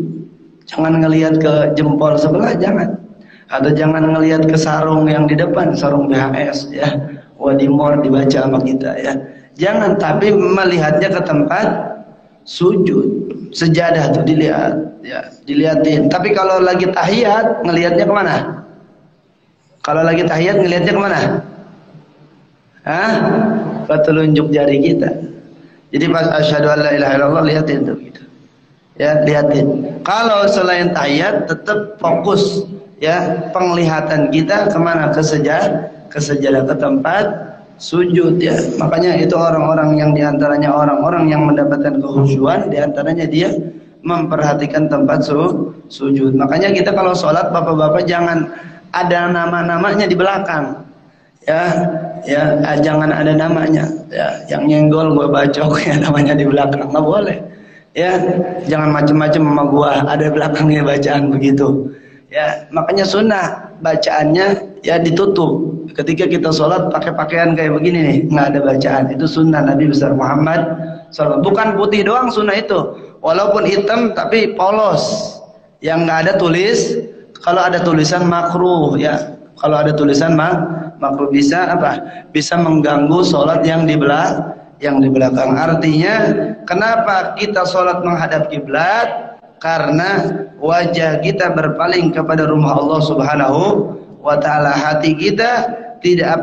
Jangan ngelihat ke jempol sebelah, jangan. Atau jangan ngelihat ke sarung yang di depan, sarung BHS ya, Wadimor dibaca sama kita ya. Jangan, tapi melihatnya ke tempat sujud. Sejadah tuh dilihat ya, dilihatin. Tapi kalau lagi tahiyat ngelihatnya kemana? Kalau lagi tahiyat ngelihatnya kemana? Ke telunjuk jari kita. Jadi pas asyhadu an la ilaha illallah lihatin tuh gitu. Ya, lihatin. Kalau selain tahiyat tetap fokus ya penglihatan kita kemana? Ke sejadah, ke tempat sujud ya. Makanya itu orang-orang yang diantaranya orang-orang yang mendapatkan kekhusyuan, diantaranya dia memperhatikan tempat sujud. Makanya kita kalau sholat bapak-bapak jangan ada nama-namanya di belakang. Jangan ada namanya. Ya, yang nyenggol gue bacok ya namanya di belakang, nggak boleh. Ya, jangan macam-macam sama gua, ada belakangnya bacaan begitu. Ya, makanya sunnah bacaannya ya ditutup. Ketika kita sholat pakai pakaian kayak begini nih, nggak ada bacaan. Itu sunnah Nabi besar Muhammad SAW. Bukan putih doang sunnah itu, walaupun hitam tapi polos, yang nggak ada tulis. Kalau ada tulisan makruh ya. Kalau ada tulisan makruh bisa apa? Bisa mengganggu sholat yang di belakang. Artinya, kenapa kita sholat menghadap kiblat? Karena wajah kita berpaling kepada rumah Allah Subhanahu wa Ta'ala. Hati kita tidak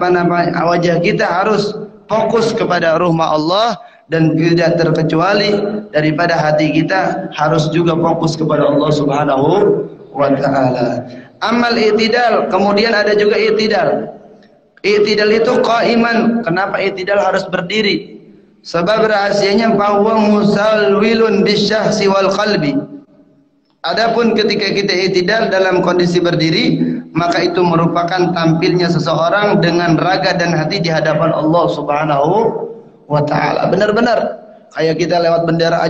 wajah kita harus fokus kepada rumah Allah, dan tidak terkecuali daripada hati kita harus juga fokus kepada Allah Subhanahu wa Ta'ala. Amal i'tidal, kemudian ada juga i'tidal. I'tidal itu qaiman. Kenapa i'tidal harus berdiri? Sebab rahasianya bahwa musawwilun bisyahsi wal qalbi. Adapun ketika kita i'tidal dalam kondisi berdiri, maka itu merupakan tampilnya seseorang dengan raga dan hati di hadapan Allah Subhanahu wa Ta'ala. Benar-benar kayak kita lewat bendera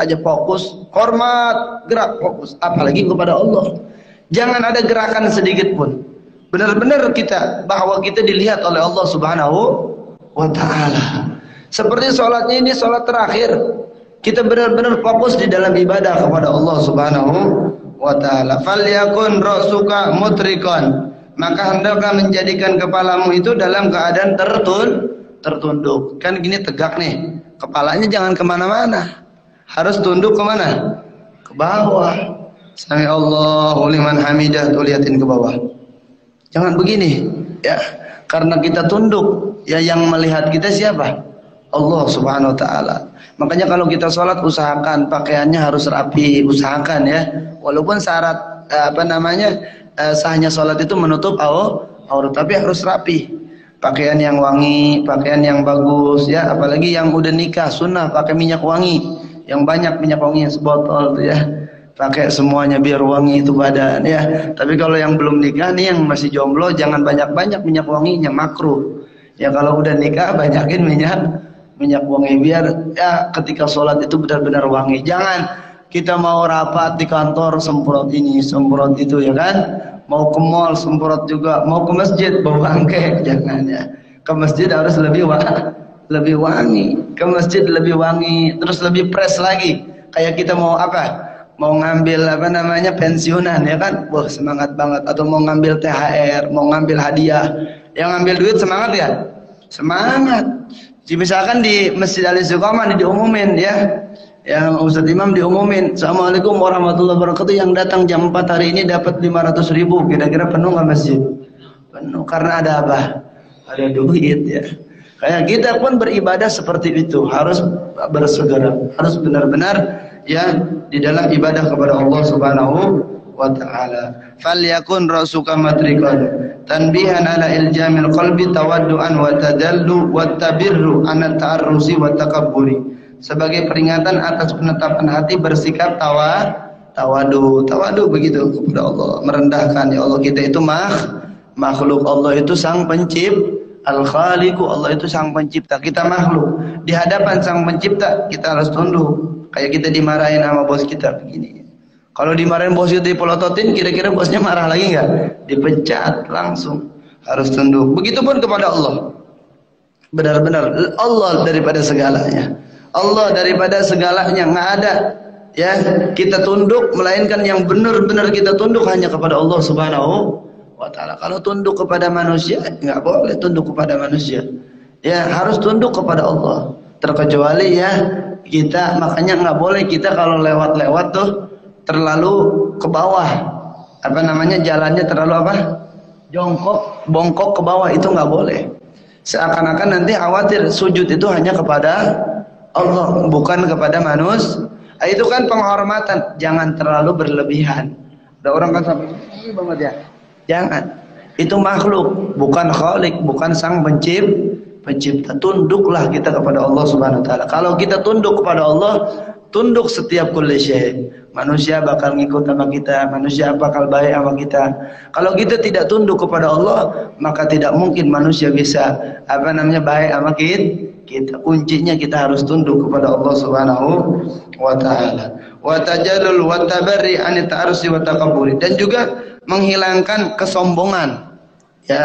aja fokus, hormat, gerak, fokus, apalagi kepada Allah. Jangan ada gerakan sedikit pun. Benar-benar kita bahwa kita dilihat oleh Allah Subhanahu wa Ta'ala. Seperti sholatnya ini sholat terakhir, kita benar-benar fokus di dalam ibadah kepada Allah Subhanahu wa Ta'ala. Falyakun ra'suka mutrikon, maka hendaklah menjadikan kepalamu itu dalam keadaan tertunduk. Kan gini tegak nih, kepalanya jangan kemana-mana, harus tunduk kemana? Ke bawah. Sami Allahu liman hamidah, tuh liatin ke bawah. Jangan begini ya, karena kita tunduk ya, yang melihat kita siapa? Allah Subhanahu wa Ta'ala. Makanya kalau kita sholat usahakan pakaiannya harus rapi, usahakan ya. Walaupun syarat sahnya sholat itu menutup aurat, tapi harus rapi. Pakaian yang wangi, pakaian yang bagus ya, apalagi yang udah nikah sunnah pakai minyak wangi, yang banyak minyak wangi yang sebotol tuh ya. Pakai semuanya biar wangi itu badan ya. Tapi kalau yang belum nikah nih, yang masih jomblo, jangan banyak-banyak minyak wanginya, makruh. Ya kalau udah nikah banyakin minyak wangi biar ya ketika sholat itu benar-benar wangi. Jangan kita mau rapat di kantor semprot ini, semprot itu ya kan. Mau ke mall semprot juga, mau ke masjid bau bangke, jangan ya. Ke masjid harus lebih wangi. Ke masjid lebih wangi, terus lebih fresh lagi. Kayak kita mau apa? Mau ngambil pensiunan ya kan, wah semangat banget. Atau mau ngambil THR, mau ngambil hadiah, yang ngambil duit semangat ya, semangat. Misalkan di Masjid Al-Istiqomah diumumin ya, yang Ustadz Imam diumumin, Assalamualaikum warahmatullahi wabarakatuh, yang datang jam 4 hari ini dapat 500.000. Kira-kira penuh nggak masjid? Penuh, karena ada apa? Ada duit ya. Kayak kita pun beribadah seperti itu, harus bersegera, harus benar-benar ya di dalam ibadah kepada Allah Subhanahu wa Ta'ala. Falyakun ra'suka matrikon tanbihan ala iljamil qalbi tawadduan wa tadallu wa tabirru an ta'arrusi wa takabburi, sebagai peringatan atas penetapan hati bersikap tawadu begitu kepada Allah, merendahkan. Ya Allah, kita itu makhluk, Allah itu sang pencipta, Al-Khaliqu, Allah itu sang pencipta, kita makhluk. Di hadapan sang pencipta kita harus tunduk. Kayak kita dimarahin sama bos kita begini. Kalau dimarahin bos itu dipelototin, kira-kira bosnya marah lagi nggak? Dipecat langsung. Harus tunduk. Begitupun kepada Allah. Benar-benar Allah daripada segalanya. Allah daripada segalanya, nggak ada ya kita tunduk, melainkan yang benar-benar kita tunduk hanya kepada Allah Subhanahu wa Ta'ala. Kalau tunduk kepada manusia, nggak boleh tunduk kepada manusia. Ya harus tunduk kepada Allah. Terkecuali ya kita, makanya nggak boleh kita kalau lewat-lewat tuh terlalu ke bawah, jalannya terlalu bongkok ke bawah, itu nggak boleh. Seakan-akan nanti khawatir sujud itu hanya kepada Allah, bukan kepada manusia. Itu kan penghormatan, jangan terlalu berlebihan. Ada orang kan sampai banget ya, jangan. Itu makhluk, bukan khalik, bukan sang pencipta. Tunduklah kita kepada Allah Subhanahu wa Ta'ala. Kalau kita tunduk kepada Allah, tunduk setiap kulli syai. manusia bakal ngikut sama kita, manusia bakal baik sama kita. Kalau kita tidak tunduk kepada Allah, maka tidak mungkin manusia bisa baik sama kita. Kuncinya kita harus tunduk kepada Allah Subhanahu wa taala. Wa tajallul wa tabarri an ta'arrusi wa takabburi, dan juga menghilangkan kesombongan. Ya,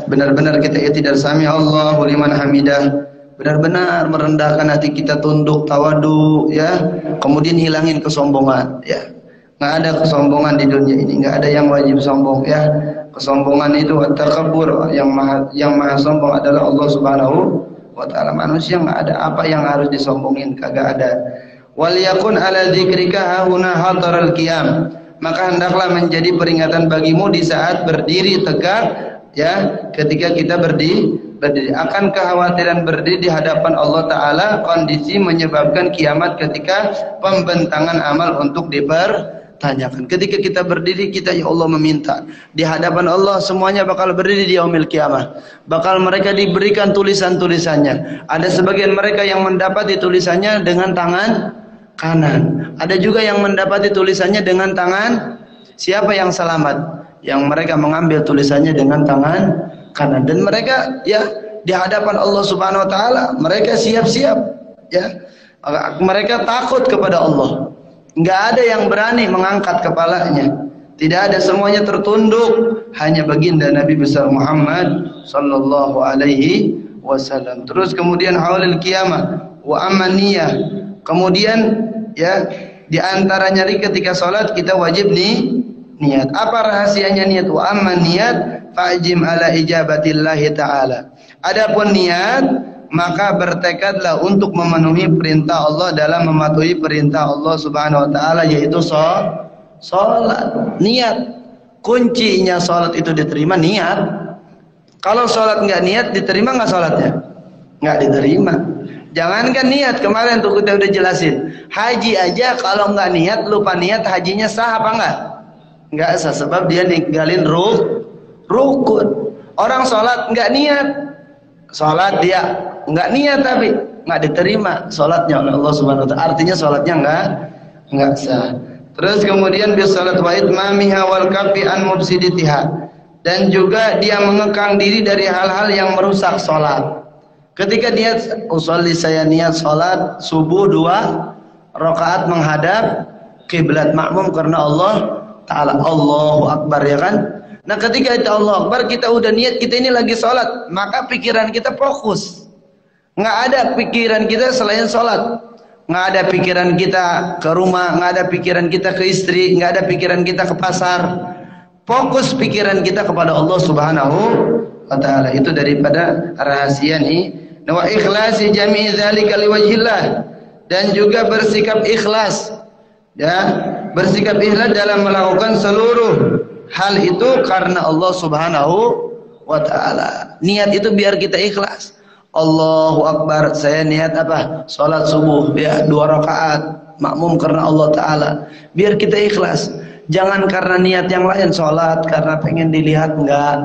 benar-benar kita tidak sami Allahu liman hamidah. Benar-benar merendahkan hati kita, tunduk, tawadu, ya. Kemudian hilangin kesombongan, ya. Nggak ada kesombongan di dunia ini, nggak ada yang wajib sombong, ya. Kesombongan itu takabbur, yang maha sombong adalah Allah Subhanahu wa taala. Manusia nggak ada apa yang harus disombongin, kagak ada. Wal yakun ala dzikrika hauna hadaral qiyam, maka hendaklah menjadi peringatan bagimu di saat berdiri tegak, ya, ketika kita berdiri akan kekhawatiran berdiri di hadapan Allah Ta'ala, kondisi menyebabkan kiamat ketika pembentangan amal untuk dipertanyakan. Ketika kita berdiri, kita ya Allah meminta di hadapan Allah, semuanya bakal berdiri di yaumil kiamah, bakal mereka diberikan tulisan-tulisannya. Ada sebagian mereka yang mendapati tulisannya dengan tangan kanan, ada juga yang mendapati tulisannya dengan tangan. Siapa yang selamat? Yang mereka mengambil tulisannya dengan tangan kanan, dan mereka ya di hadapan Allah Subhanahu wa taala mereka siap-siap, ya. Mereka takut kepada Allah. Enggak ada yang berani mengangkat kepalanya. Tidak ada, semuanya tertunduk hanya baginda Nabi besar Muhammad sallallahu alaihi wasallam. Terus kemudian haulil qiyamah wa amaniyah. Kemudian ya di antara nyari ketika salat kita wajib niat. Apa rahasianya niat? Wa amman niat fa'jim ala ijabatillahi ta'ala. Adapun niat, maka bertekadlah untuk memenuhi perintah Allah dalam mematuhi perintah Allah Subhanahu wa taala, yaitu salat. Niat. Kuncinya salat itu diterima niat. Kalau salat enggak niat, diterima enggak salatnya? Enggak diterima. Jangankan niat, kemarin tuh kita udah jelasin. Haji aja kalau enggak niat, lupa niat, hajinya sah apa enggak? Enggak sah, sebab dia ninggalin rukun. Orang sholat enggak niat, sholat dia enggak niat, tapi enggak diterima sholatnya oleh Allah Subhanahu wa taala. Artinya sholatnya enggak sah. Terus kemudian bis salat wa itmamiha wal kafi an mufsiditiha, dan juga dia mengekang diri dari hal-hal yang merusak sholat. Ketika dia usolli, saya niat sholat subuh 2 rakaat menghadap kiblat makmum karena Allah Ta'ala, Allahu Akbar, ya kan? Nah ketika itu Allahu Akbar, kita udah niat, kita ini lagi sholat, maka pikiran kita fokus. Nggak ada pikiran kita selain sholat. Nggak ada pikiran kita ke rumah, nggak ada pikiran kita ke istri, nggak ada pikiran kita ke pasar. Fokus pikiran kita kepada Allah Subhanahu wa ta'ala. Itu daripada rahasia nih. Wa ikhlasi jami'i dzalika liwajhillah, dan juga bersikap ikhlas, ya, bersikap ikhlas dalam melakukan seluruh hal itu karena Allah Subhanahu wa ta'ala. Niat itu biar kita ikhlas. Allahu Akbar, saya niat apa? Salat subuh, ya, 2 rakaat makmum karena Allah Ta'ala. Biar kita ikhlas. Jangan karena niat yang lain, salat karena pengen dilihat, enggak.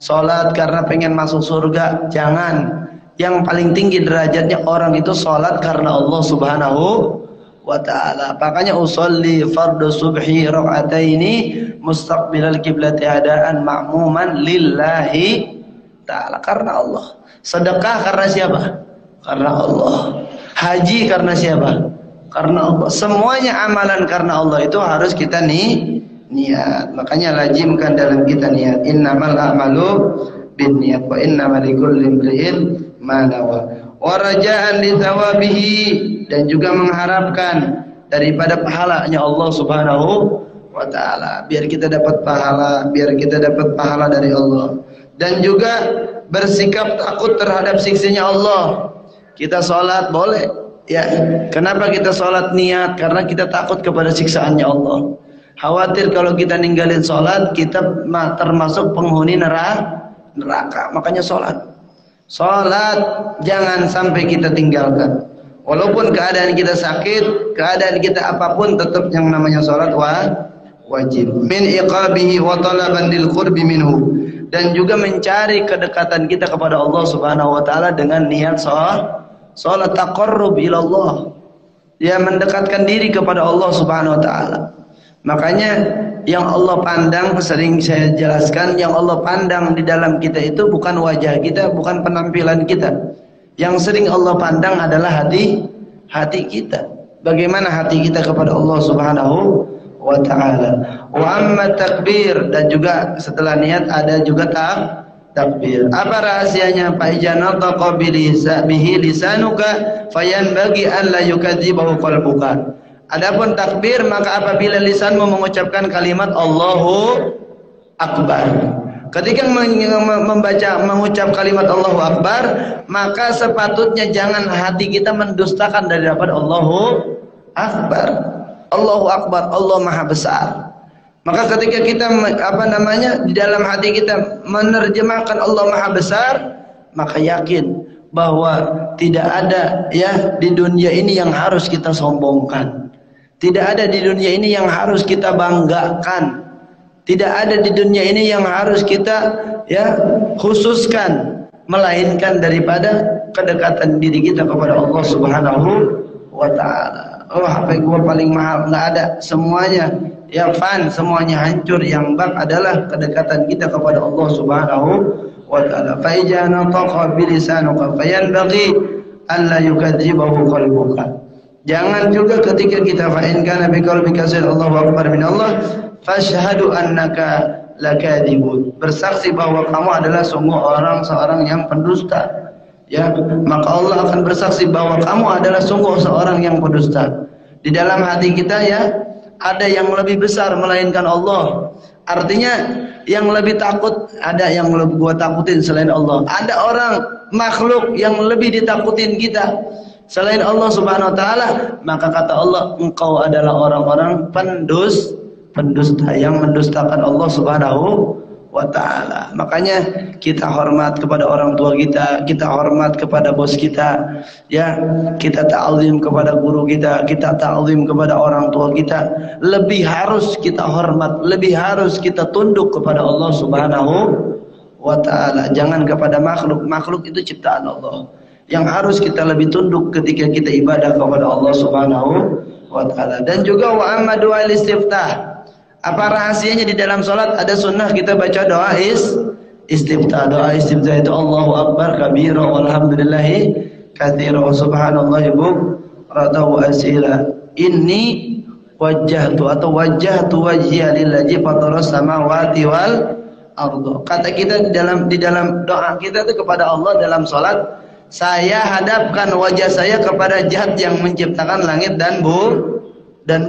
Salat karena pengen masuk surga, jangan. Yang paling tinggi derajatnya orang itu salat karena Allah Subhanahu wa ta'ala. Makanya usolli fardu subhi raka'ataini mustaqbilal kiblati adaan ma'muman lillahi ta'ala, karena Allah. Sedekah karena siapa? Karena Allah. Haji karena siapa? Karena Allah. Semuanya amalan karena Allah itu harus kita niat. Makanya lazimkan dalam kita niat. Innamal a'malu binniyat wa innamal likulli imri'in ma nawa. Wa raja'an li thawabihi, dan juga mengharapkan daripada pahalanya Allah Subhanahu wa ta'ala. Biar kita dapat pahala, biar kita dapat pahala dari Allah. Dan juga bersikap takut terhadap siksanya Allah. Kita sholat boleh, ya. Kenapa kita sholat niat? Karena kita takut kepada siksaannya Allah. Khawatir kalau kita ninggalin sholat, kita termasuk penghuni neraka. Makanya sholat jangan sampai kita tinggalkan. Walaupun keadaan kita sakit, keadaan kita apapun, tetap yang namanya sholat wajib. Min iqabihi wa talaban lil qurbi minhu, dan juga mencari kedekatan kita kepada Allah Subhanahu wa ta'ala dengan niat sholat taqarrub ila Allah. ya mendekatkan diri kepada Allah Subhanahu wa taala. Makanya yang Allah pandang, sering saya jelaskan, yang Allah pandang di dalam kita itu bukan wajah kita, bukan penampilan kita. Yang sering Allah pandang adalah hati kita. Bagaimana hati kita kepada Allah Subhanahu wa taala. Wa amma takbir, dan juga setelah niat ada juga takbir. Apa rahasianya? Fa ijanataqa bihi lisanuka fayanbaghi an la yukadzibahu qalbuka. Adapun takbir, maka apabila lisanmu mengucapkan kalimat Allahu Akbar, ketika mengucap kalimat Allahu Akbar, maka sepatutnya jangan hati kita mendustakan dari dapat Allahu Akbar. Allahu Akbar, Allah Maha Besar. Maka ketika kita di dalam hati kita menerjemahkan Allah Maha Besar, maka yakin bahwa tidak ada ya di dunia ini yang harus kita sombongkan. Tidak ada di dunia ini yang harus kita banggakan. Tidak ada di dunia ini yang harus kita ya khususkan, melainkan daripada kedekatan diri kita kepada Allah Subhanahu wa taala. Oh, HP gua paling mahal, enggak ada, semuanya ya fan, semuanya hancur. Yang bak adalah kedekatan kita kepada Allah Subhanahu wa taala. Fa ijana taqa bilisanuka fayanbaghi an la yukadzibahu qalbuka. Jangan juga ketika kita fa'inkan nabi qalbika Allahu akbar min Allah fashhadu annaka lakadzibun. Bersaksi bahwa kamu adalah sungguh seorang yang pendusta. Ya, maka Allah akan bersaksi bahwa kamu adalah sungguh seorang yang pendusta. Di dalam hati kita ya ada yang lebih besar melainkan Allah. Artinya yang lebih takut, ada yang lebih gua takutin selain Allah. Ada orang makhluk yang lebih ditakutin kita selain Allah Subhanahu wa taala. Maka kata Allah, engkau adalah orang-orang pendusta yang mendustakan Allah Subhanahu wa taala. Makanya kita hormat kepada orang tua kita hormat kepada bos kita, ya, kita ta'zim kepada guru kita ta'zim kepada orang tua kita. Lebih harus kita hormat, lebih harus kita tunduk kepada Allah Subhanahu wa taala. Jangan kepada makhluk. Makhluk itu ciptaan Allah. Yang harus kita lebih tunduk ketika kita ibadah kepada Allah Subhanahu wa taala. Dan juga wa amma du'a istiftah. Apa rahasianya di dalam salat? Ada sunnah kita baca doa istiftah. Doa istiftah itu Allahu akbar kabira walhamdulillahi katsira wa subhanallahi bukratan wa asila. Inni wajjahtu atau wajjahtu wajhiya lillazi fataras samawati wal ardh. Kata kita di dalam doa kita itu kepada Allah dalam salat, saya hadapkan wajah saya kepada Zat yang menciptakan langit dan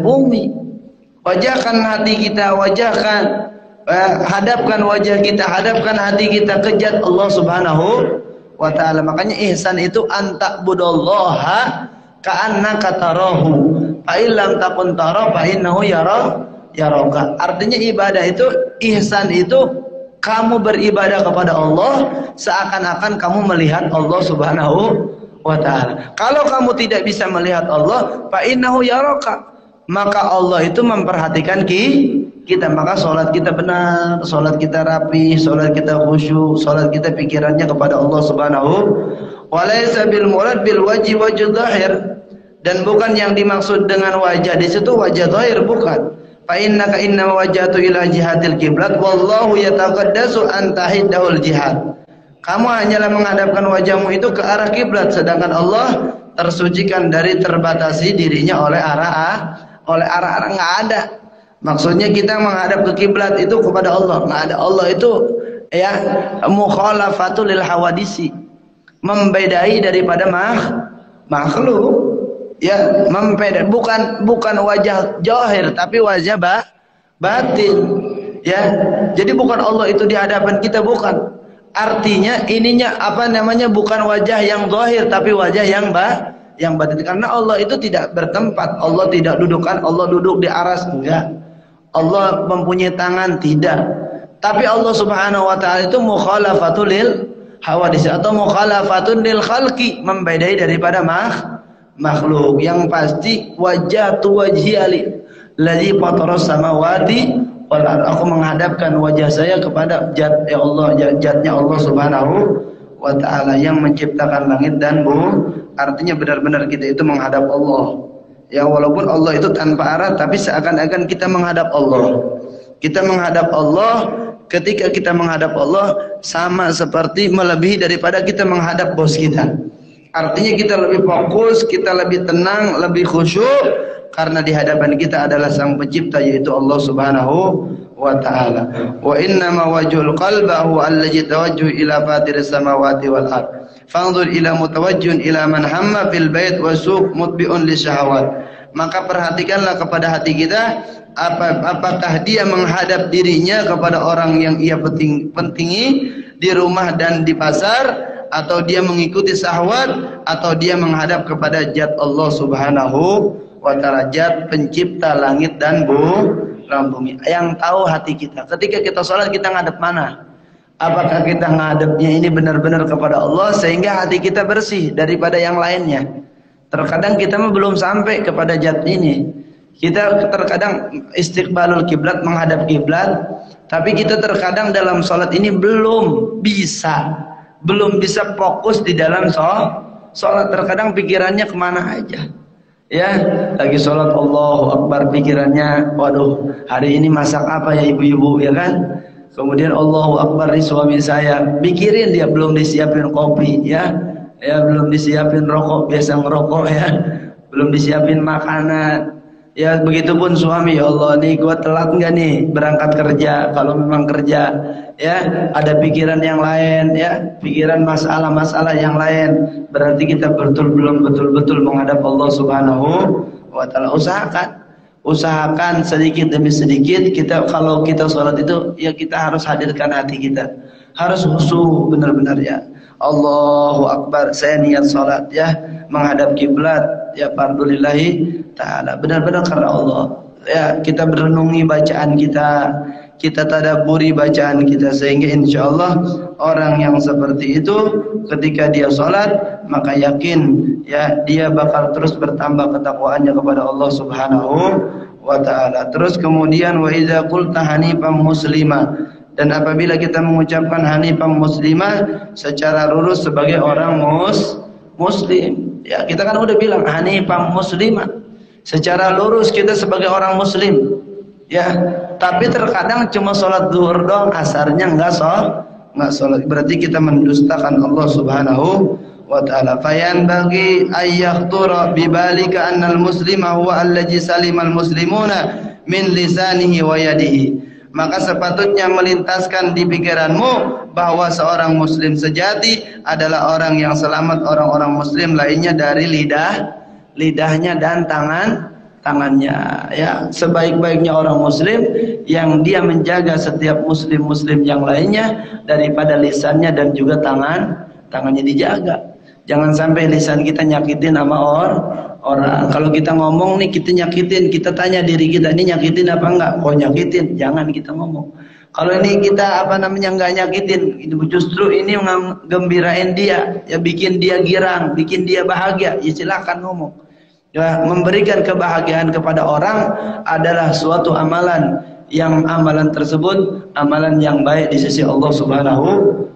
bumi. Wajahkan hati kita, hadapkan wajah kita, hadapkan hati kita ke Zat Allah Subhanahu wa taala. Makanya ihsan itu anta'budallaha ka'annaka tarahu fa illam takun tara fa innahu yaraka. Artinya ibadah itu, ihsan itu kamu beribadah kepada Allah seakan-akan kamu melihat Allah Subhanahu wa taala. Kalau kamu tidak bisa melihat Allah, fa innahu yaraka, maka Allah itu memperhatikan kita. Maka sholat kita benar, sholat kita rapi, sholat kita khusyuk, sholat kita pikirannya kepada Allah Subhanahu. Walaysa bil murad bil wajhi wajh zahir, dan bukan yang dimaksud dengan wajah di situ wajah zahir, bukan. Fa innaka inna wajjahtu ila jihatil qiblat wallahu yataqaddasu an tahiddahul jihad. Kamu hanyalah menghadapkan wajahmu itu ke arah kiblat, sedangkan Allah tersucikan dari terbatasi dirinya oleh arah nggak ada. Maksudnya kita menghadap ke kiblat itu kepada Allah, nggak ada. Allah itu ya mukhalafatul lil hawadisi, membedai daripada makhluk. Ya, bukan wajah zahir tapi wajah batin. Ya. Jadi bukan Allah itu di hadapan kita, bukan. Artinya ininya bukan wajah yang zahir tapi wajah yang batin. Karena Allah itu tidak bertempat, Allah tidak dudukkan, Allah duduk di aras, enggak. Allah mempunyai tangan, tidak. Tapi Allah Subhanahu wa taala itu mukhalafatul lil hawadis atau mukhalafatun lil khalqi, membedai daripada makhluk. Yang pasti wajah tu wajhiali ladzi fataras samawati wal ardh. Aku menghadapkan wajah saya kepada Zat ya Allah, Zatnya Allah Subhanahu wa taala yang menciptakan langit dan bumi. Artinya benar-benar kita itu menghadap Allah. Ya, walaupun Allah itu tanpa arah, tapi seakan-akan kita menghadap Allah. Kita menghadap Allah, ketika kita menghadap Allah sama seperti melebihi daripada kita menghadap bos kita. Artinya kita lebih fokus, kita lebih tenang, lebih khusyuk karena di hadapan kita adalah Sang Pencipta, yaitu Allah Subhanahu wa ta'ala. Wa inna ma wajhul qalba huwa allazi tawajjuh ila fatiris samawati wal ard. Fanzur ila mutawajjihun ila man hamma fil bait wa suq mutbi'un li syahawat. Maka perhatikanlah kepada hati kita, apakah dia menghadap dirinya kepada orang yang ia pentingi di rumah dan di pasar, atau dia mengikuti syahwat, atau dia menghadap kepada zat Allah Subhanahu wa ta'ala, zat pencipta langit dan bumi. Yang tahu hati kita. Ketika kita sholat, kita ngadep mana? Apakah kita ngadepnya ini benar-benar kepada Allah sehingga hati kita bersih daripada yang lainnya? Terkadang kita belum sampai kepada zat ini. Kita terkadang istiqbalul kiblat, menghadap kiblat, tapi kita terkadang dalam sholat ini belum bisa fokus di dalam sholat. Terkadang pikirannya kemana aja. Ya, lagi sholat Allahu Akbar, pikirannya, waduh, hari ini masak apa ya ibu-ibu, ya kan? Kemudian Allahu Akbar, di suami saya, pikirin dia belum disiapin kopi, ya belum disiapin rokok, biasa ngerokok, ya, belum disiapin makanan. Ya, begitupun suami, ya Allah, nih gua telat nggak nih berangkat kerja? Kalau memang kerja, ya, ada pikiran yang lain, ya, pikiran masalah-masalah yang lain. Berarti kita belum betul-betul menghadap Allah Subhanahu wa ta'ala. Usahakan sedikit demi sedikit kita, kalau kita sholat itu, ya kita harus hadirkan hati kita, harus khusyuk benar-benar, ya. Allahu Akbar, saya niat sholat, ya, menghadap kiblat, ya, fardulillahi ta'ala, benar-benar karena Allah, ya. Kita berenungi bacaan kita tadaburi bacaan kita, sehingga insya Allah orang yang seperti itu ketika dia sholat, maka yakin, ya, dia bakal terus bertambah ketakwaannya kepada Allah Subhanahu wa ta'ala. Terus kemudian wa idza qulta hanifan muslima, dan apabila kita mengucapkan hanifan muslimah secara lurus sebagai orang muslim, ya, kita kan udah bilang hanifan muslimah, secara lurus kita sebagai orang muslim, ya. Tapi terkadang cuma sholat zuhur doang, asarnya nggak sholat, berarti kita mendustakan Allah Subhanahu wa ta'ala. Fayan bagi ayyaktura bibalika annal muslima huwa allazi salimal muslimuna min lisanihi wa yadihi. Maka sepatutnya melintaskan di pikiranmu bahwa seorang muslim sejati adalah orang yang selamat orang-orang muslim lainnya dari lidahnya dan tangannya, ya. Sebaik-baiknya orang muslim yang dia menjaga setiap muslim yang lainnya daripada lisannya dan juga tangannya dijaga. Jangan sampai lisan kita nyakitin sama orang. Kalau kita ngomong nih, kita nyakitin, kita tanya diri kita, ini nyakitin apa enggak? Kok nyakitin? Jangan kita ngomong. Kalau ini kita enggak nyakitin, justru ini menggembirain dia, ya, bikin dia girang, bikin dia bahagia, ya silakan ngomong. Ya, memberikan kebahagiaan kepada orang adalah suatu amalan yang amalan tersebut amalan yang baik di sisi Allah Subhanahu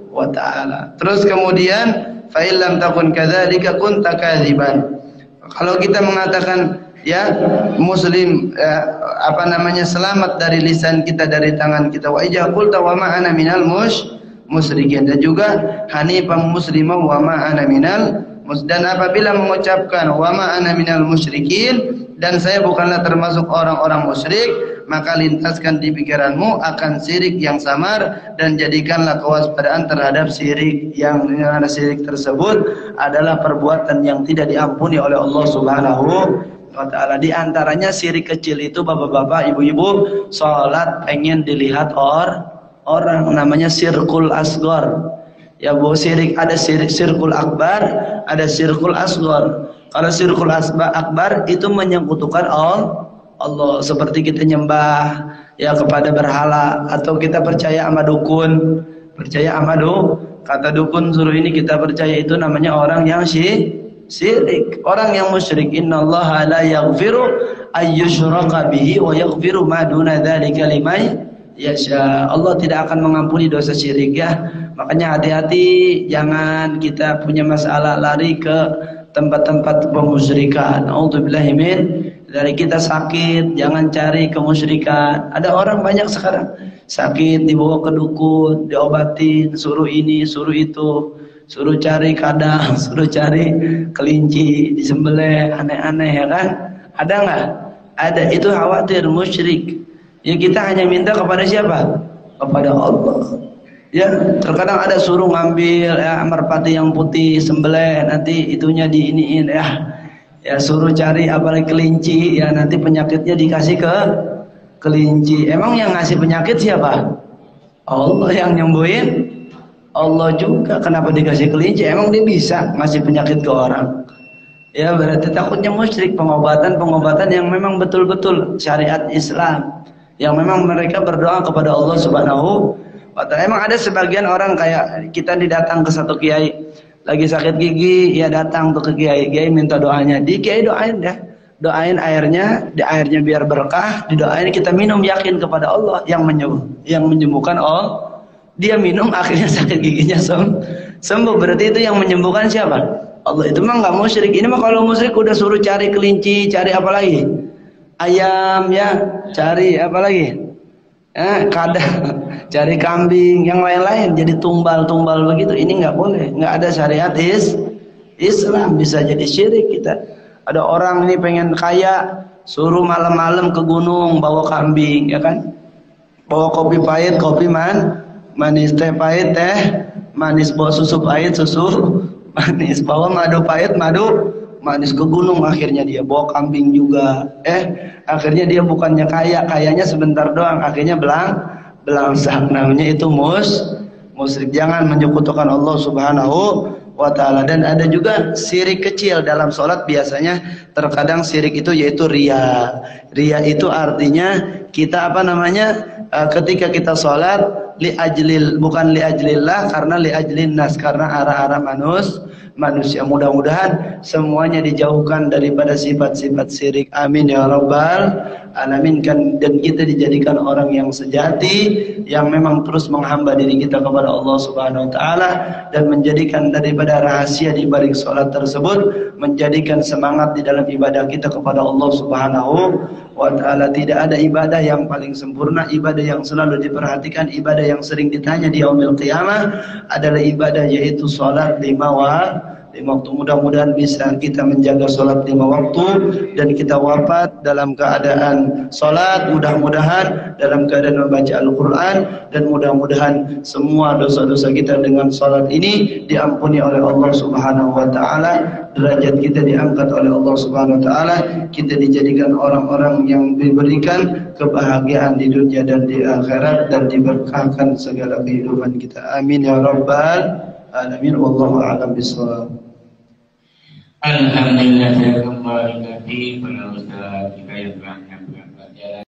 wa ta'ala. Terus kemudian fa illam takun kadzalika kunta kadziban. Kalau kita mengatakan, ya, muslim, selamat dari lisan kita, dari tangan kita, wa idza qulta wa ma ana minal musyrikin, dan juga hanifan muslimah wa ma ana minal, dan apabila mengucapkan wa ma ana minal musyrikin, dan saya bukanlah termasuk orang-orang musyrik, maka lintaskan di pikiranmu akan syirik yang samar, dan jadikanlah kewaspadaan terhadap syirik yang mana syirik tersebut adalah perbuatan yang tidak diampuni oleh Allah Subhanahu wa ta'ala. Di antaranya syirik kecil itu, bapak-bapak, ibu-ibu, sholat pengen dilihat orang, namanya syirkul asghar. Ya, bu, syirik ada syirkul akbar, ada syirkul asghar. Kalau syirkul akbar itu menyekutukan Allah, seperti kita nyembah, ya, kepada berhala, atau kita percaya sama dukun, kata dukun suruh ini kita percaya, itu namanya orang yang syirik, orang yang musyrik. Innallaha la yaghfiru ayyushraka bihi wa yaghfiru ma duna dzalika liman yasha. Allah tidak akan mengampuni dosa syirik, ya. Makanya hati-hati, jangan kita punya masalah lari ke tempat-tempat pemusyrikan. Auzubillahi min dari kita sakit, jangan cari kemusyrikan. Ada orang banyak sekarang sakit dibawa ke dukun, diobatin, suruh ini, suruh itu, suruh cari kadang, suruh cari kelinci, disembelih, aneh-aneh ya kan? Ada nggak? Ada. Itu khawatir musyrik. Ya kita hanya minta kepada siapa? Kepada Allah. Ya, terkadang ada suruh ngambil ya merpati yang putih, sembelih, nanti itunya diiniin ya. Ya suruh cari apalagi kelinci, ya nanti penyakitnya dikasih ke kelinci. Emang yang ngasih penyakit siapa? Allah. Yang nyembuhin Allah juga. Kenapa dikasih kelinci? Emang dia bisa ngasih penyakit ke orang? Ya berarti takutnya musyrik. Pengobatan yang memang betul-betul syariat Islam, yang memang mereka berdoa kepada Allah Subhanahu wa ta'ala. Emang ada sebagian orang kayak kita didatang ke satu kiai lagi sakit gigi, ya datang tuh ke kiai, kiai minta doanya, di kiai doain dah, doain airnya, di airnya biar berkah, didoain, kita minum, yakin kepada Allah yang menyembuhkan. Allah dia minum, akhirnya sakit giginya sembuh. Berarti itu yang menyembuhkan siapa? Allah. Itu mah nggak musyrik. Ini mah kalau musyrik udah suruh cari kelinci, cari apa lagi? Ayam ya, cari apa lagi? Kadang cari kambing, yang lain-lain, jadi tumbal-tumbal begitu. Ini nggak boleh, nggak ada syariat Islam, bisa jadi syirik kita. Ada orang ini pengen kaya, suruh malam-malam ke gunung bawa kambing, ya kan? Bawa kopi pahit, kopi manis, teh pahit, teh manis, bawa susu pahit, susu manis, bawa madu pahit, madu manis ke gunung. Akhirnya dia bawa kambing juga. Akhirnya dia bukannya kaya, kayanya sebentar doang, akhirnya belangsak. Namanya itu musyrik. Jangan menyekutukan Allah Subhanahu wa ta'ala. Dan ada juga syirik kecil dalam sholat. Biasanya terkadang syirik itu yaitu ria. Ria itu artinya kita ketika kita sholat bukan li ajlillah, karena li ajlin nas, karena arah-arah manusia. Mudah-mudahan semuanya dijauhkan daripada sifat-sifat syirik. Amin ya rabbal alamin. Dan kita dijadikan orang yang sejati, yang memang terus menghamba diri kita kepada Allah Subhanahu wa ta'ala, dan menjadikan daripada rahasia di balik sholat tersebut, menjadikan semangat di dalam ibadah kita kepada Allah Subhanahu wa ta'ala. Tidak ada ibadah yang paling sempurna. Ibadah yang selalu diperhatikan, ibadah yang sering ditanya di yaumil qiyamah adalah ibadah yaitu sholat 5 waktu. Mudah-mudahan bisa kita menjaga sholat 5 waktu dan kita wafat dalam keadaan sholat, mudah-mudahan dalam keadaan membaca Al-Quran, dan mudah-mudahan semua dosa-dosa kita dengan sholat ini diampuni oleh Allah Subhanahu wa ta'ala, derajat kita diangkat oleh Allah Subhanahu wa ta'ala, kita dijadikan orang-orang yang diberikan kebahagiaan di dunia dan di akhirat, dan diberkahkan segala kehidupan kita. Amin ya rabbal alamin. Wallahu a'lam bishawab.
Alhamdulillah, saya kembali lagi pada Ustaz kita yang telah menyampaikan pelajaran.